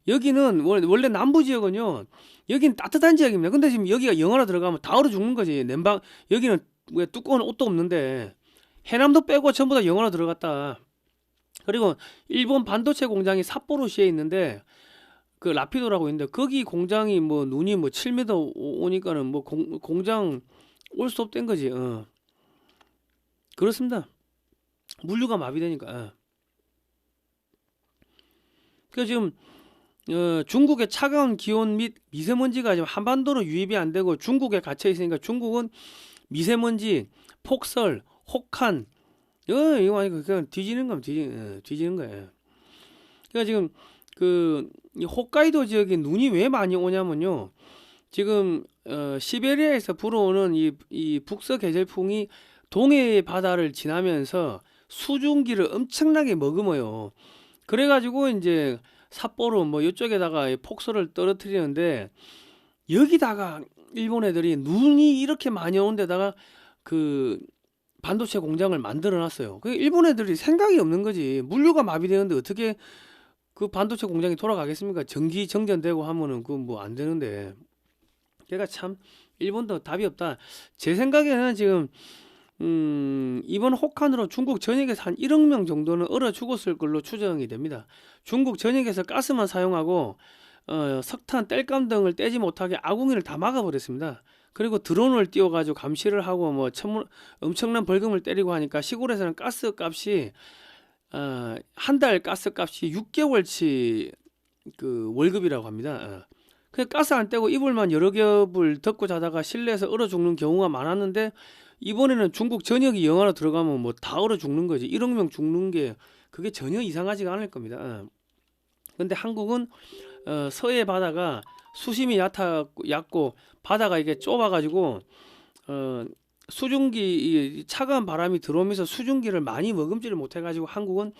여기는 원래 남부 지역은요, 여기는 따뜻한 지역입니다. 근데 지금 여기가 영하로 들어가면 다 얼어 죽는 거지. 냉방, 여기는 왜 두꺼운 옷도 없는데 해남도 빼고 전부 다 영하로 들어갔다. 그리고 일본 반도체 공장이 삿포로시에 있는데 그 라피도라고 있는데 거기 공장이 뭐 눈이 뭐 7m 오니까는 뭐 공장 올 수 없던 거지. 그렇습니다. 물류가 마비되니까. 그러니까 지금 중국의 차가운 기온 및 미세먼지가 지금 한반도로 유입이 안 되고 중국에 갇혀 있으니까 중국은 미세먼지, 폭설, 혹한, 이거 아니고 그냥 뒤지는 거면 뒤지는 거예요. 그러니까 지금 이 홋카이도 지역에 눈이 왜 많이 오냐면요, 지금 시베리아에서 불어오는 이 북서 계절풍이 동해 바다를 지나면서 수증기를 엄청나게 머금어요. 그래가지고 이제 삿포로 뭐 이쪽에다가 폭설을 떨어뜨리는데 여기다가 일본 애들이 눈이 이렇게 많이 오는 데다가 그 반도체 공장을 만들어 놨어요. 그 일본 애들이 생각이 없는 거지. 물류가 마비되는데 어떻게 그 반도체 공장이 돌아가겠습니까? 전기 정전되고 하면은 그 뭐 안 되는데. 그러니까 참 일본도 답이 없다. 제 생각에는 지금 이번 혹한으로 중국 전역에서 한 1억 명 정도는 얼어 죽었을 걸로 추정이 됩니다. 중국 전역에서 가스만 사용하고 석탄, 땔감 등을 떼지 못하게 아궁이를 다 막아버렸습니다. 그리고 드론을 띄워가지고 감시를 하고 뭐 엄청난 벌금을 때리고 하니까 시골에서는 가스 값이 한 달 가스 값이 6개월치 그 월급이라고 합니다. 그 가스 안 떼고 이불만 여러 겹을 덮고 자다가 실내에서 얼어 죽는 경우가 많았는데 이번에는 중국 전역이 영하로 들어가면 뭐 다 얼어 죽는 거지. 1억 명 죽는 게 그게 전혀 이상하지가 않을 겁니다. 근데 한국은 서해 바다가 수심이 얕고 바다가 이게 좁아가지고 수증기 차가운 바람이 들어오면서 수증기를 많이 머금지를 못해가지고 한국은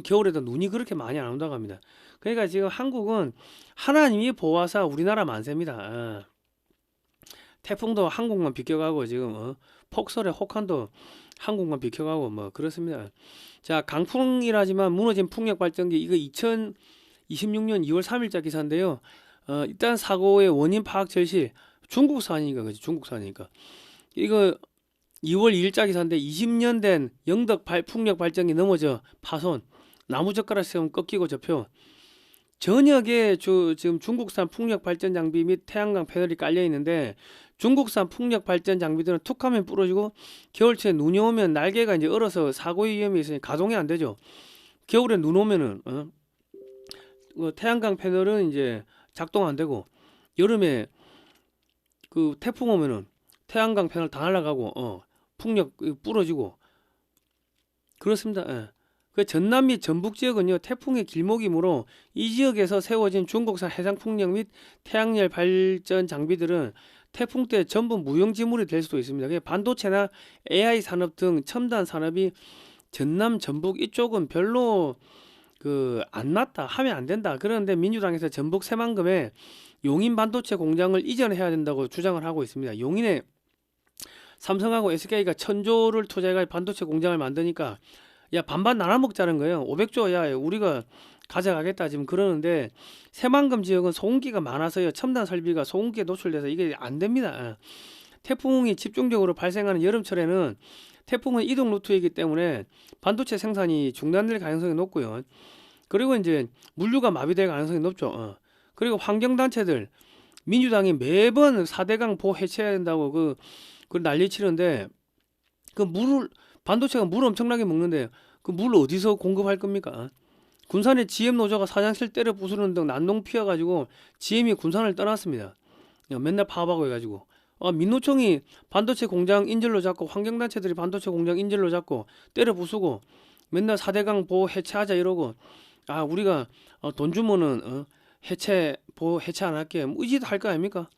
겨울에도 눈이 그렇게 많이 안 온다고 합니다. 그러니까 지금 한국은 하나님이 보호하사 우리나라 만세입니다. 태풍도 한국만 비껴가고 지금 폭설에 혹한도 한국만 비껴가고 뭐 그렇습니다. 자, 강풍이라지만 무너진 풍력 발전기 이거 2026년 2월 3일자 기사인데요. 일단 사고의 원인 파악 절실 중국산이니까 그지 중국산이니까 이거 2월 2일자 기사인데 20년 된 영덕 풍력 발전기 넘어져 파손 나무젓가락 세움 꺾이고 접혀 전역에 지금 중국산 풍력 발전 장비 및 태양광 패널이 깔려 있는데 중국산 풍력 발전 장비들은 툭하면 부러지고 겨울철에 눈이 오면 날개가 이제 얼어서 사고의 위험이 있으니 가동이 안 되죠. 겨울에 눈 오면은 태양광 패널은 이제 작동 안 되고 여름에 그 태풍 오면은 태양광 패널 다 날아가고 풍력 부러지고 그렇습니다. 그 전남 및 전북 지역은요 태풍의 길목이므로 이 지역에서 세워진 중국산 해상풍력 및 태양열 발전 장비들은 태풍 때 전부 무용지물이 될 수도 있습니다. 반도체나 AI 산업 등 첨단 산업이 전남 전북 이쪽은 별로 안 맞다 하면 안 된다. 그런데 민주당에서 전북 새만금에 용인 반도체 공장을 이전해야 된다고 주장을 하고 있습니다. 용인에 삼성하고 SK가 1000조를 투자해 반도체 공장을 만드니까 야 반반 나눠 먹자는 거예요. 500조 야 우리가 가져가겠다 지금 그러는데 새만금 지역은 소음기가 많아서요. 첨단 설비가 소음기에 노출돼서 이게 안 됩니다. 태풍이 집중적으로 발생하는 여름철에는 태풍은 이동 루트이기 때문에 반도체 생산이 중단될 가능성이 높고요. 그리고 이제 물류가 마비될 가능성이 높죠. 그리고 환경단체들 민주당이 매번 4대강 보호 해체해야 된다고 그 난리치는데 반도체가 물을 엄청나게 먹는데 그 물 어디서 공급할 겁니까? 군산의 GM 노조가 사장실 때려 부수는 등 난동 피워가지고 GM이 군산을 떠났습니다. 맨날 파업하고 해가지고 민노총이 반도체 공장 인질로 잡고 환경단체들이 반도체 공장 인질로 잡고 때려 부수고 맨날 4대강 보호 해체하자 이러고 우리가 돈 주면은 보호 해체 안 할게 뭐 의지도 할 거 아닙니까?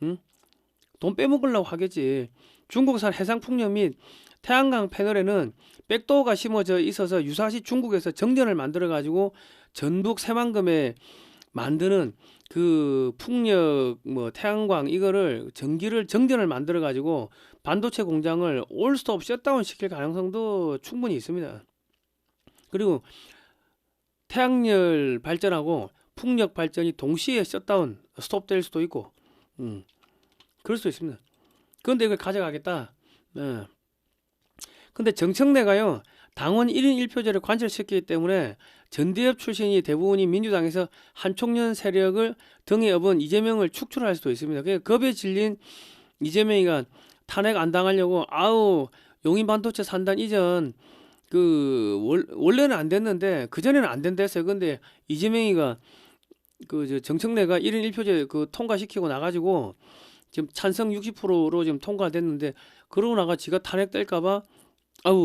응? 돈 빼먹으려고 하겠지. 중국산 해상풍력 및 태양광 패널에는 백도어가 심어져 있어서 유사시 중국에서 정전을 만들어 가지고 전북 새만금에 만드는 그 풍력 태양광 이거를 정전을 만들어 가지고 반도체 공장을 올스톱 셧다운 시킬 가능성도 충분히 있습니다. 그리고 태양열 발전하고 풍력 발전이 동시에 셧다운 스톱될 수도 있고 그럴 수도 있습니다. 그런데 이걸 가져가겠다. 근데 정청래가요 당원 1인 1표제를 관철시키기 때문에 전대협 출신이 대부분이 민주당에서 한총련 세력을 등에 업은 이재명을 축출할 수도 있습니다. 그러니까 겁에 질린 이재명이가 탄핵 안 당하려고 용인 반도체 산단 이전 원래는 안 됐는데 그전에는 안 된다 했어요. 근데 이재명이가 정청래가 1인 1표제 통과시키고 나가지고 지금 찬성 60%로 지금 통과됐는데 그러고 나가 지가 탄핵될까봐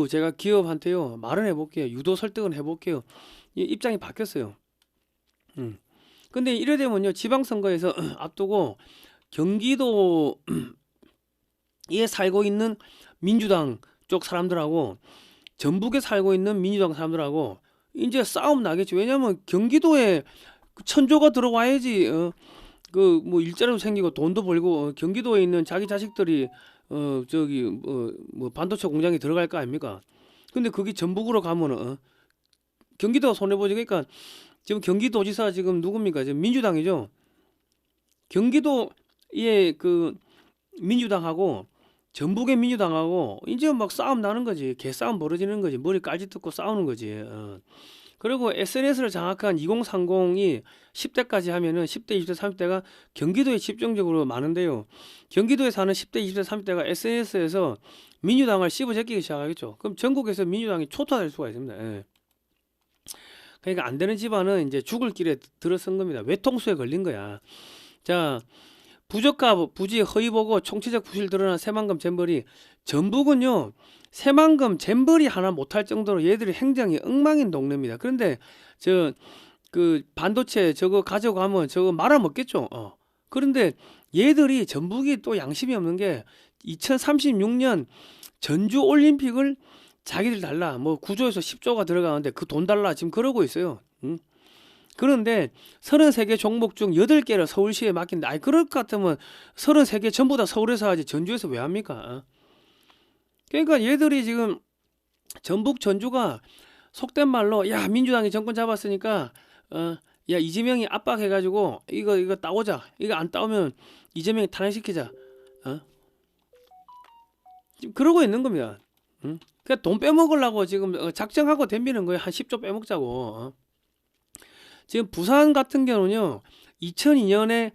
제가 기업한테요 말은 해볼게요. 유도 설득은 해볼게요. 입장이 바뀌었어요. 근데 이래 되면요 지방선거에서 앞두고 경기도에 살고 있는 민주당 쪽 사람들하고 전북에 살고 있는 민주당 사람들하고 이제 싸움 나겠지. 왜냐면 경기도에 천조가 들어와야지 그 뭐 일자리도 생기고 돈도 벌고 경기도에 있는 자기 자식들이 저기 뭐 반도체 공장에 들어갈 거 아닙니까? 근데 그게 전북으로 가면은 경기도가 손해보지. 그러니까 지금 경기도지사 지금 누굽니까? 지금 민주당이죠. 경기도의 그 민주당하고 전북의 민주당하고 이제 막 싸움 나는 거지. 개싸움 벌어지는 거지. 머리 깔지 뜯고 싸우는 거지. 그리고 SNS를 장악한 2030이 10대까지 하면은 10대, 20대, 30대가 경기도에 집중적으로 많은데요. 경기도에 사는 10대, 20대, 30대가 SNS에서 민주당을 씹어제끼기 시작하겠죠. 그럼 전국에서 민주당이 초토화될 수가 있습니다. 예. 그러니까 안 되는 집안은 이제 죽을 길에 들어선 겁니다. 외통수에 걸린 거야. 자, 부적과 부지 허위 보고 총체적 부실 드러난 새만금 잼버리. 전북은요 새만금 잼버리 하나 못할 정도로 얘들이 행정이 엉망인 동네입니다. 그런데 저 그 반도체 저거 가져가면 저거 말아먹겠죠. 그런데 얘들이 전북이 또 양심이 없는 게 2036년 전주 올림픽을 자기들 달라. 뭐 구조에서 10조가 들어가는데 그 돈 달라 지금 그러고 있어요. 그런데 33개 종목 중 8개를 서울시에 맡긴다. 아이 그럴 것 같으면 33개 전부 다 서울에서 하지 전주에서 왜 합니까? 그러니까 얘들이 지금 전북 전주가 속된 말로 야 민주당이 정권 잡았으니까 야 이재명이 압박해가지고 이거 따오자. 이거 안 따오면 이재명이 탄핵시키자. 지금 그러고 있는 겁니다. 그러니까 돈 빼먹으려고 지금 작정하고 덤비는 거예요. 한 10조 빼먹자고. 지금 부산 같은 경우는요 2002년에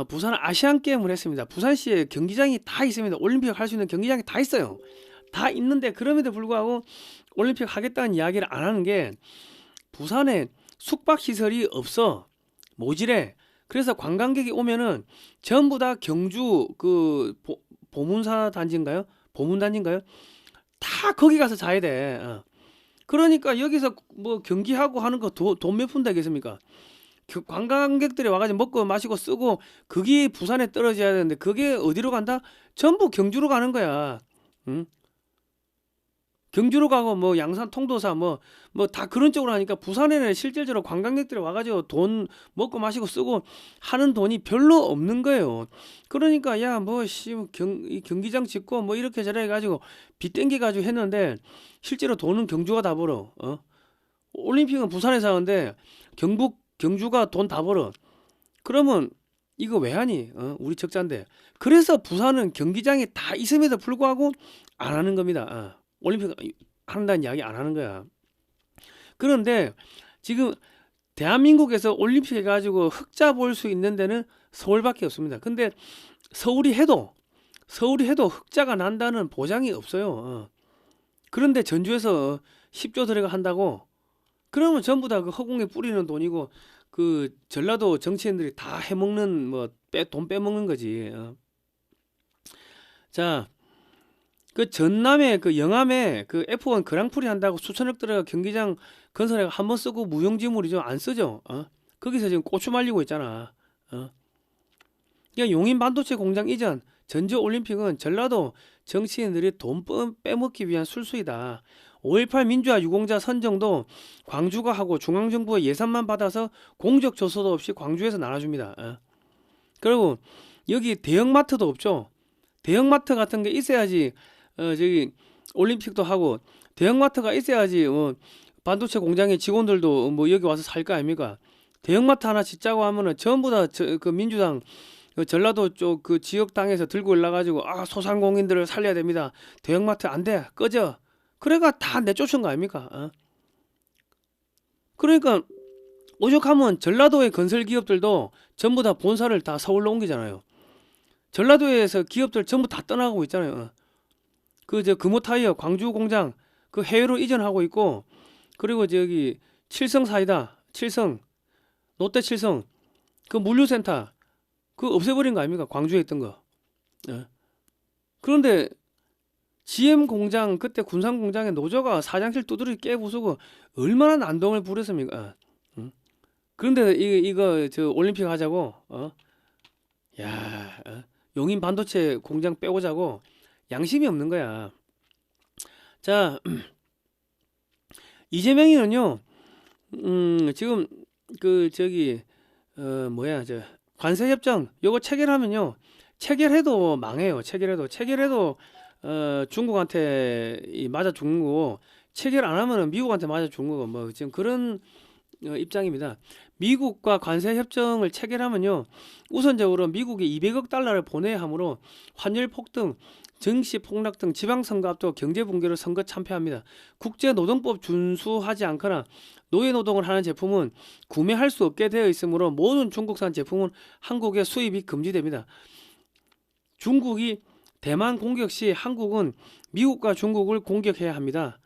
부산 아시안 게임을 했습니다. 부산시에 경기장이 다 있습니다. 올림픽 할 수 있는 경기장이 다 있어요. 다 있는데 그럼에도 불구하고 올림픽 하겠다는 이야기를 안 하는 게 부산에 숙박시설이 없어. 모질해. 그래서 관광객이 오면은 전부 다 경주 그 보문사 단지인가요? 보문단지인가요? 다 거기 가서 자야 돼. 그러니까 여기서 뭐 경기하고 하는 거 돈 몇 푼 되겠습니까? 관광객들이 와가지고 먹고 마시고 쓰고 그게 부산에 떨어져야 되는데 그게 어디로 간다? 전부 경주로 가는 거야. 응? 경주로 가고 뭐 양산 통도사 뭐 다 그런 쪽으로 하니까 부산에는 실질적으로 관광객들이 와가지고 돈 먹고 마시고 쓰고 하는 돈이 별로 없는 거예요. 그러니까 야 뭐 경기장 짓고 뭐 이렇게 저래 해가지고 빚 땡겨 가지고 했는데 실제로 돈은 경주가 다 벌어. 올림픽은 부산에서 하는데 경주가 돈 다 벌어. 그러면 이거 왜 하니? 우리 적자인데. 그래서 부산은 경기장이 다 있음에도 불구하고 안 하는 겁니다. 올림픽 한다는 이야기 안 하는 거야. 그런데 지금 대한민국에서 올림픽 해가지고 흑자 볼 수 있는 데는 서울밖에 없습니다. 근데 서울이 해도 흑자가 난다는 보장이 없어요. 그런데 전주에서 10조 들어가 한다고 그러면 전부 다 그 허공에 뿌리는 돈이고 그 전라도 정치인들이 다 해먹는 뭐 돈 빼먹는 거지. 자, 그 전남에 그 영암에 그 F1 그랑프리 한다고 수천억 들어가 경기장 건설해 한 번 쓰고 무용지물이죠. 안 쓰죠. 거기서 지금 고추 말리고 있잖아. 그러니까 용인 반도체 공장 이전 전주 올림픽은 전라도 정치인들이 돈 빼먹기 위한 술수이다. 5.18 민주화 유공자 선정도 광주가 하고 중앙정부의 예산만 받아서 공적 조서도 없이 광주에서 나눠줍니다. 그리고 여기 대형마트도 없죠. 대형마트 같은 게 있어야지 저기 올림픽도 하고 대형마트가 있어야지 반도체 공장의 직원들도 뭐 여기 와서 살 거 아닙니까? 대형마트 하나 짓자고 하면은 전부 다 그 민주당 전라도 쪽 그 지역 당에서 들고 올라가지고 소상공인들을 살려야 됩니다. 대형마트 안 돼. 꺼져. 그래가 다 내쫓은 거 아닙니까? 그러니까 오죽하면 전라도의 건설 기업들도 전부 다 본사를 다 서울로 옮기잖아요. 전라도에서 기업들 전부 다 떠나가고 있잖아요. 그 금호타이어 광주 공장 그 해외로 이전하고 있고 그리고 저기 칠성 사이다 롯데 칠성 그 물류센터 그 없애버린 거 아닙니까? 광주에 있던 거. 그런데 GM 공장 그때 군산 공장의 노조가 사장실 두드려 깨부수고 얼마나 난동을 부렸습니까? 그런데 이거 저 올림픽 하자고 야, 용인 반도체 공장 빼오자고 양심이 없는 거야. 자, 이재명이는요, 지금 그 저기 뭐야 저 관세 협정 요거 체결하면요, 체결해도 망해요. 체결해도 중국한테 맞아 죽는 거고, 체결 안 하면은 미국한테 맞아 죽는 거고, 뭐 지금 그런 입장입니다. 미국과 관세 협정을 체결하면요, 우선적으로 미국에 200억 달러를 보내야 하므로 환율 폭등, 증시 폭락 등 지방선거 앞두고 경제 붕괴로 선거 참패합니다. 국제노동법 준수하지 않거나 노예 노동을 하는 제품은 구매할 수 없게 되어 있으므로 모든 중국산 제품은 한국에 수입이 금지됩니다. 중국이 대만 공격 시 한국은 미국과 중국을 공격해야 합니다.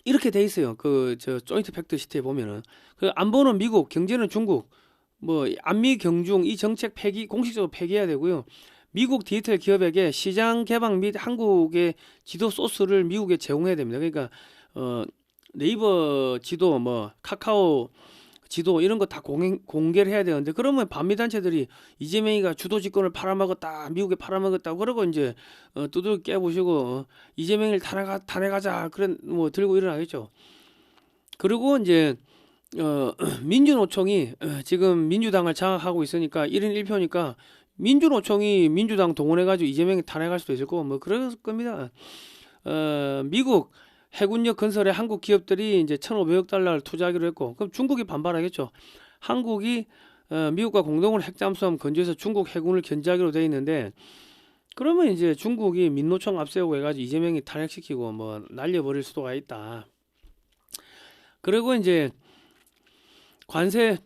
이렇게 돼 있어요. 그 저 조인트 팩트 시트에 보면은 그 안보는 미국, 경제는 중국, 뭐 안미 경중 이 정책 폐기, 공식적으로 폐기해야 되고요. 미국 디지털 기업에게 시장 개방 및 한국의 지도 소스를 미국에 제공해야 됩니다. 그러니까 네이버 지도, 뭐 카카오 지도 이런 거 다 공개를 해야 되는데, 그러면 반미 단체들이 이재명이가 주도 집권을 팔아먹었다, 미국에 팔아먹었다 그러고 이제 두들겨 깨부시고 이재명을 탄핵하자 그런 뭐 들고 일어나겠죠. 그리고 이제 민주노총이 지금 민주당을 장악하고 있으니까 1인 1표니까 민주노총이 민주당 동원해가지고 이재명이 탄핵할 수도 있을 거고 뭐 그럴 겁니다. 미국 해군력 건설에 한국 기업들이 이제 1,500억 달러를 투자하기로 했고, 그럼 중국이 반발하겠죠. 한국이 미국과 공동으로 핵잠수함 건조해서 중국 해군을 견제하기로 돼 있는데, 그러면 이제 중국이 민노총 앞세우고 해가지고 이재명이 탄핵시키고 뭐 날려버릴 수도가 있다. 그리고 이제 관세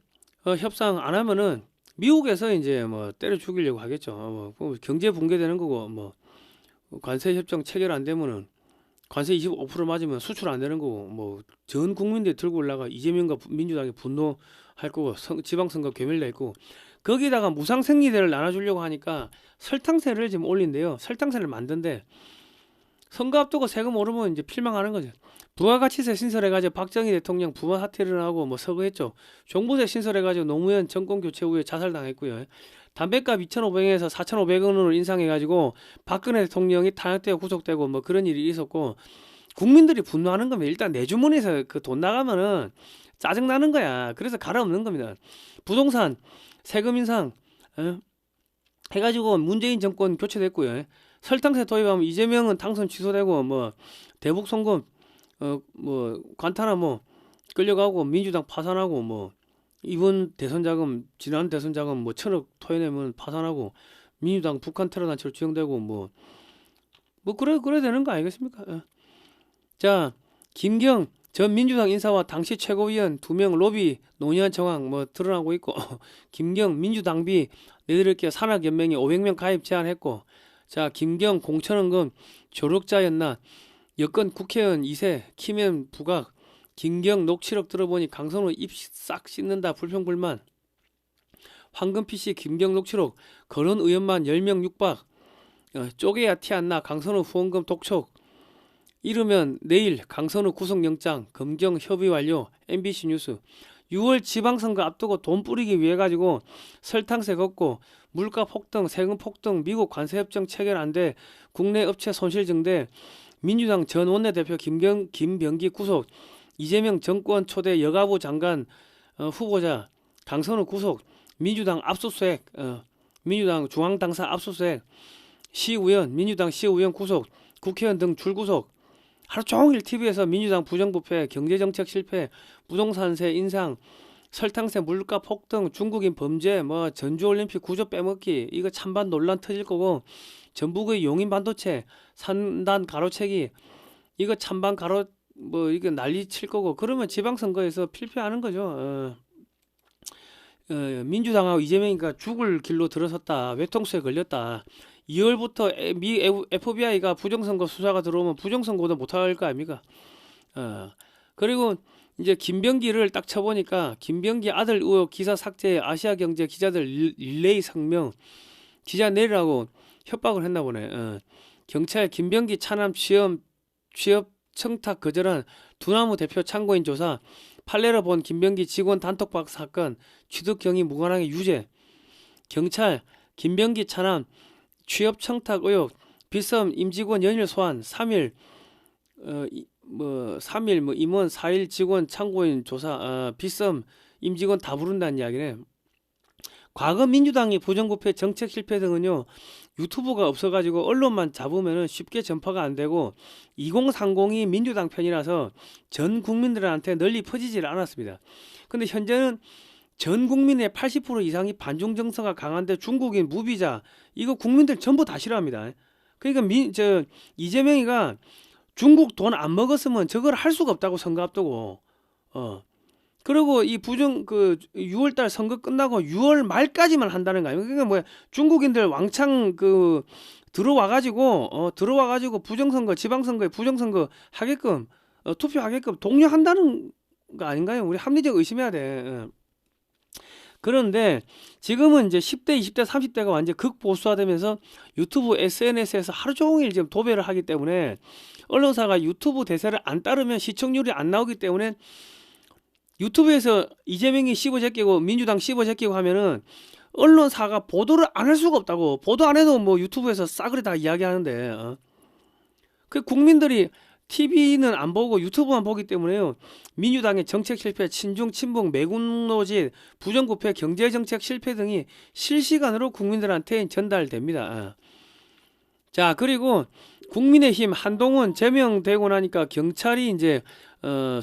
협상 안 하면은 미국에서 이제 뭐 때려 죽이려고 하겠죠. 뭐 경제 붕괴되는 거고, 뭐 관세 협정 체결 안 되면은 관세 25% 맞으면 수출 안 되는 거고, 뭐 전 국민들이 들고 올라가 이재명과 민주당이 분노할 거고, 지방선거 괴멸될 거고, 거기다가 무상생리대를 나눠주려고 하니까 설탕세를 지금 올린대요. 설탕세를 만든대. 선거 앞두고 세금 오르면 이제 필망하는 거죠. 부가가치세 신설해가지고 박정희 대통령 부마 사퇴를 하고 뭐 서거했죠. 종부세 신설해가지고 노무현 정권 교체 후에 자살당했고요. 담배값 2,500원에서 4,500원으로 인상해가지고 박근혜 대통령이 탄핵되고 구속되고 뭐 그런 일이 있었고, 국민들이 분노하는 겁니다. 일단 내 주머니에서 그 돈 나가면은 짜증 나는 거야. 그래서 갈아엎는 겁니다. 부동산 세금 인상 해가지고 문재인 정권 교체됐고요. 설탕세 도입하면 이재명은 당선 취소되고, 뭐 대북 송금 뭐 관타나모 끌려가고 민주당 파산하고, 뭐 이번 대선 자금 지난 대선 자금 뭐 1,000억 토해내면 파산하고, 민주당 북한 테러 단체로 지정되고 뭐 그래 되는 거 아니겠습니까? 자, 김경 전 민주당 인사와 당시 최고위원 2명 로비 논의한 정황 뭐 드러나고 있고, 김경 민주당비 내드릴게요 산학연맹이 500명 가입 제안했고, 자, 김경 공천원금 조력자였나, 여권 국회의원 2세 키면 부각, 김경 녹취록 들어보니 강선우 입 싹 씻는다 불평불만, 황금PC 김경 녹취록 거론 의원만 10명 육박, 쪼개야 티 안 나 강선우 후원금 독촉, 이르면 내일 강선우 구속영장 검경 협의 완료. MBC 뉴스. 6월 지방선거 앞두고 돈 뿌리기 위해 가지고 설탕세 걷고, 물가 폭등, 세금 폭등, 미국 관세협정 체결 안 돼, 국내 업체 손실 증대, 민주당 전 원내대표 김병기 구속, 이재명 정권 초대 여가부 장관 후보자 강선우 구속, 민주당 압수수색, 민주당 중앙당사 압수수색, 시의원 민주당 시의원 구속, 국회의원 등 줄구속. 하루 종일 TV에서 민주당 부정부패, 경제정책 실패, 부동산세 인상, 설탕세 물가 폭등, 중국인 범죄, 뭐 전주올림픽 구조 빼먹기, 이거 찬반 논란 터질 거고, 전북의 용인 반도체 산단 가로채기, 이거 찬반 가로 뭐 이거 난리 칠 거고, 그러면 지방선거에서 필패하는 거죠. 민주당하고 이재명이가 죽을 길로 들어섰다, 외통수에 걸렸다. 2월부터 미 FBI가 부정선거 수사가 들어오면 부정선거도 못할 거 아닙니까? 그리고 이제 김병기를 딱 쳐보니까 김병기 아들 의혹 기사 삭제, 아시아경제 기자들 릴레이 성명, 기자 내리라고 협박을 했나 보네. 경찰 김병기 차남 취업 청탁 거절한 두나무 대표 참고인 조사, 판례로 본 김병기 직원 단톡방 사건 취득 경위 무관하게 유죄. 경찰 김병기 차남 취업 청탁 의혹 빗썸 임직원 연일 소환 3일 3일 임원 4일 직원 참고인 조사 빗썸 임직원 다 부른다는 이야기네. 과거 민주당이 부정부패 정책 실패 등은요 유튜브가 없어가지고 언론만 잡으면 쉽게 전파가 안 되고 2030이 민주당 편이라서 전 국민들한테 널리 퍼지질 않았습니다. 근데 현재는 전 국민의 80% 이상이 반중 정서가 강한데 중국인 무비자 이거 국민들 전부 다 싫어합니다. 그러니까 이재명이가 중국 돈 안 먹었으면 저걸 할 수가 없다고 선거 앞두고 그리고 이 6월달 선거 끝나고 6월 말까지만 한다는 거예요. 그러니까 뭐야 중국인들 왕창 들어와가지고 부정선거 지방선거에 부정선거 하게끔 투표하게끔 독려한다는 거 아닌가요? 우리 합리적 의심해야 돼. 그런데 지금은 이제 10대, 20대, 30대가 완전 극보수화되면서 유튜브 SNS에서 하루 종일 지금 도배를 하기 때문에 언론사가 유튜브 대세를 안 따르면 시청률이 안 나오기 때문에 유튜브에서 이재명이 씹어제끼고 민주당 씹어제끼고 하면은 언론사가 보도를 안 할 수가 없다고. 보도 안 해도 뭐 유튜브에서 싸그리 다 이야기하는데 그 국민들이 TV는 안 보고 유튜브만 보기 때문에요. 민주당의 정책 실패, 친중, 친북, 매국노지, 부정부패, 경제정책 실패 등이 실시간으로 국민들한테 전달됩니다. 자, 그리고 국민의힘 한동훈 제명되고 나니까 경찰이 이제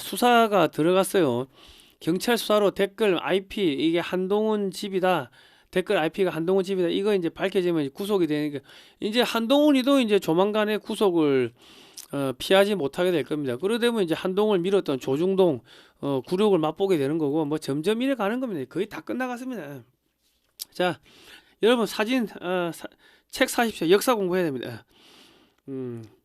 수사가 들어갔어요. 경찰 수사로 댓글 IP 이게 한동훈 집이다. 댓글 IP가 한동훈 집이다. 이거 이제 밝혀지면 구속이 되니까 이제 한동훈이도 이제 조만간에 구속을 피하지 못하게 될 겁니다. 그러되면 이제 한동훈을 밀었던 조중동 굴욕을 맛보게 되는 거고 뭐 점점 이래 가는 겁니다. 거의 다 끝나갔습니다. 자, 여러분 사진 책 사십시오. 역사 공부해야 됩니다.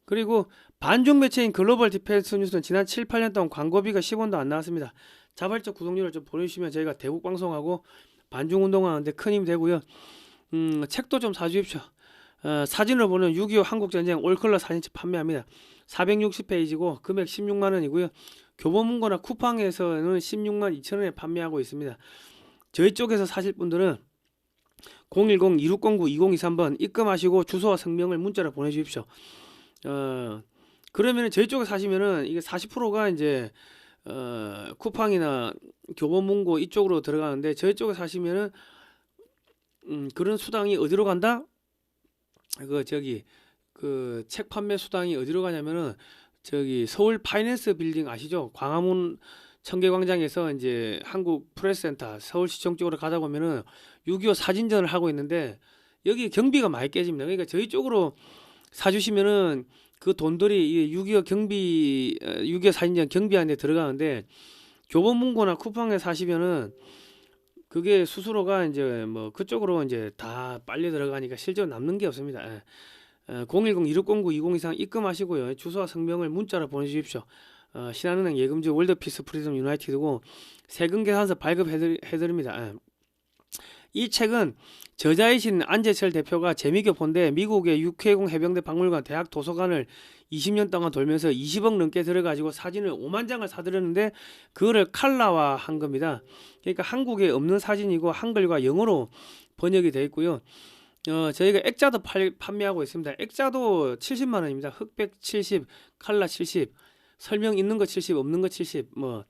그리고 반중 매체인 글로벌 디펜스 뉴스는 지난 7, 8년 동안 광고비가 10원도 안 나왔습니다. 자발적 구독료를 좀 보내주시면 저희가 대북 방송하고 반중 운동하는데 큰 힘이 되고요. 책도 좀 사주십시오. 사진을 보는 6.25 한국전쟁 올컬러 사진집 판매합니다. 460페이지고 금액 16만원이고요. 교보문고나 쿠팡에서는 16만 2천원에 판매하고 있습니다. 저희 쪽에서 사실 분들은 010-2609-2023번 입금하시고 주소와 성명을 문자로 보내주십시오. 그러면 저희 쪽에 사시면은 이게 40%가 이제 쿠팡이나 교보문고 이쪽으로 들어가는데 저희 쪽에 사시면은 그런 수당이 어디로 간다? 그 책 판매 수당이 어디로 가냐면은 서울 파이낸스 빌딩 아시죠? 광화문 청계광장에서 이제 한국 프레스센터 서울시청 쪽으로 가다 보면은 6.25 사진전을 하고 있는데 여기 경비가 많이 깨집니다. 그러니까 저희 쪽으로 사주시면은 그 돈들이 6.25 사진전 경비하는 데 들어가는데 교보문고나 쿠팡에 사시면은 그게 수수료가 이제 뭐 그쪽으로 이제 다 빨리 들어가니까 실제로 남는 게 없습니다. 010-2609-2023 입금하시고요. 주소와 성명을 문자로 보내주십시오. 신한은행 예금주 월드피스 프리덤 유나이티드고 세금 계산서 발급해드립니다. 이 책은 저자이신 안재철 대표가 재미교포인데 미국의 육해공 해병대 박물관 대학 도서관을 20년 동안 돌면서 20억 넘게 들어가지고 사진을 5만 장을 사들였는데 그거를 칼라화 한 겁니다. 그러니까 한국에 없는 사진이고 한글과 영어로 번역이 되어 있고요. 저희가 액자도 판매하고 있습니다. 액자도 70만원입니다. 흑백 70, 칼라 70, 설명 있는 거 70, 없는 거 70, 뭐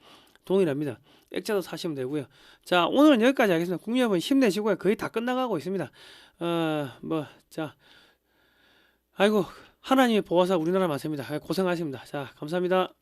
동일합니다. 액자도 사시면 되고요. 자, 오늘은 여기까지 하겠습니다. 국민 여러분 힘내시고요. 거의 다 끝나가고 있습니다. 아이고 하나님의 보호사 우리나라 많습니다. 고생하십니다. 자, 감사합니다.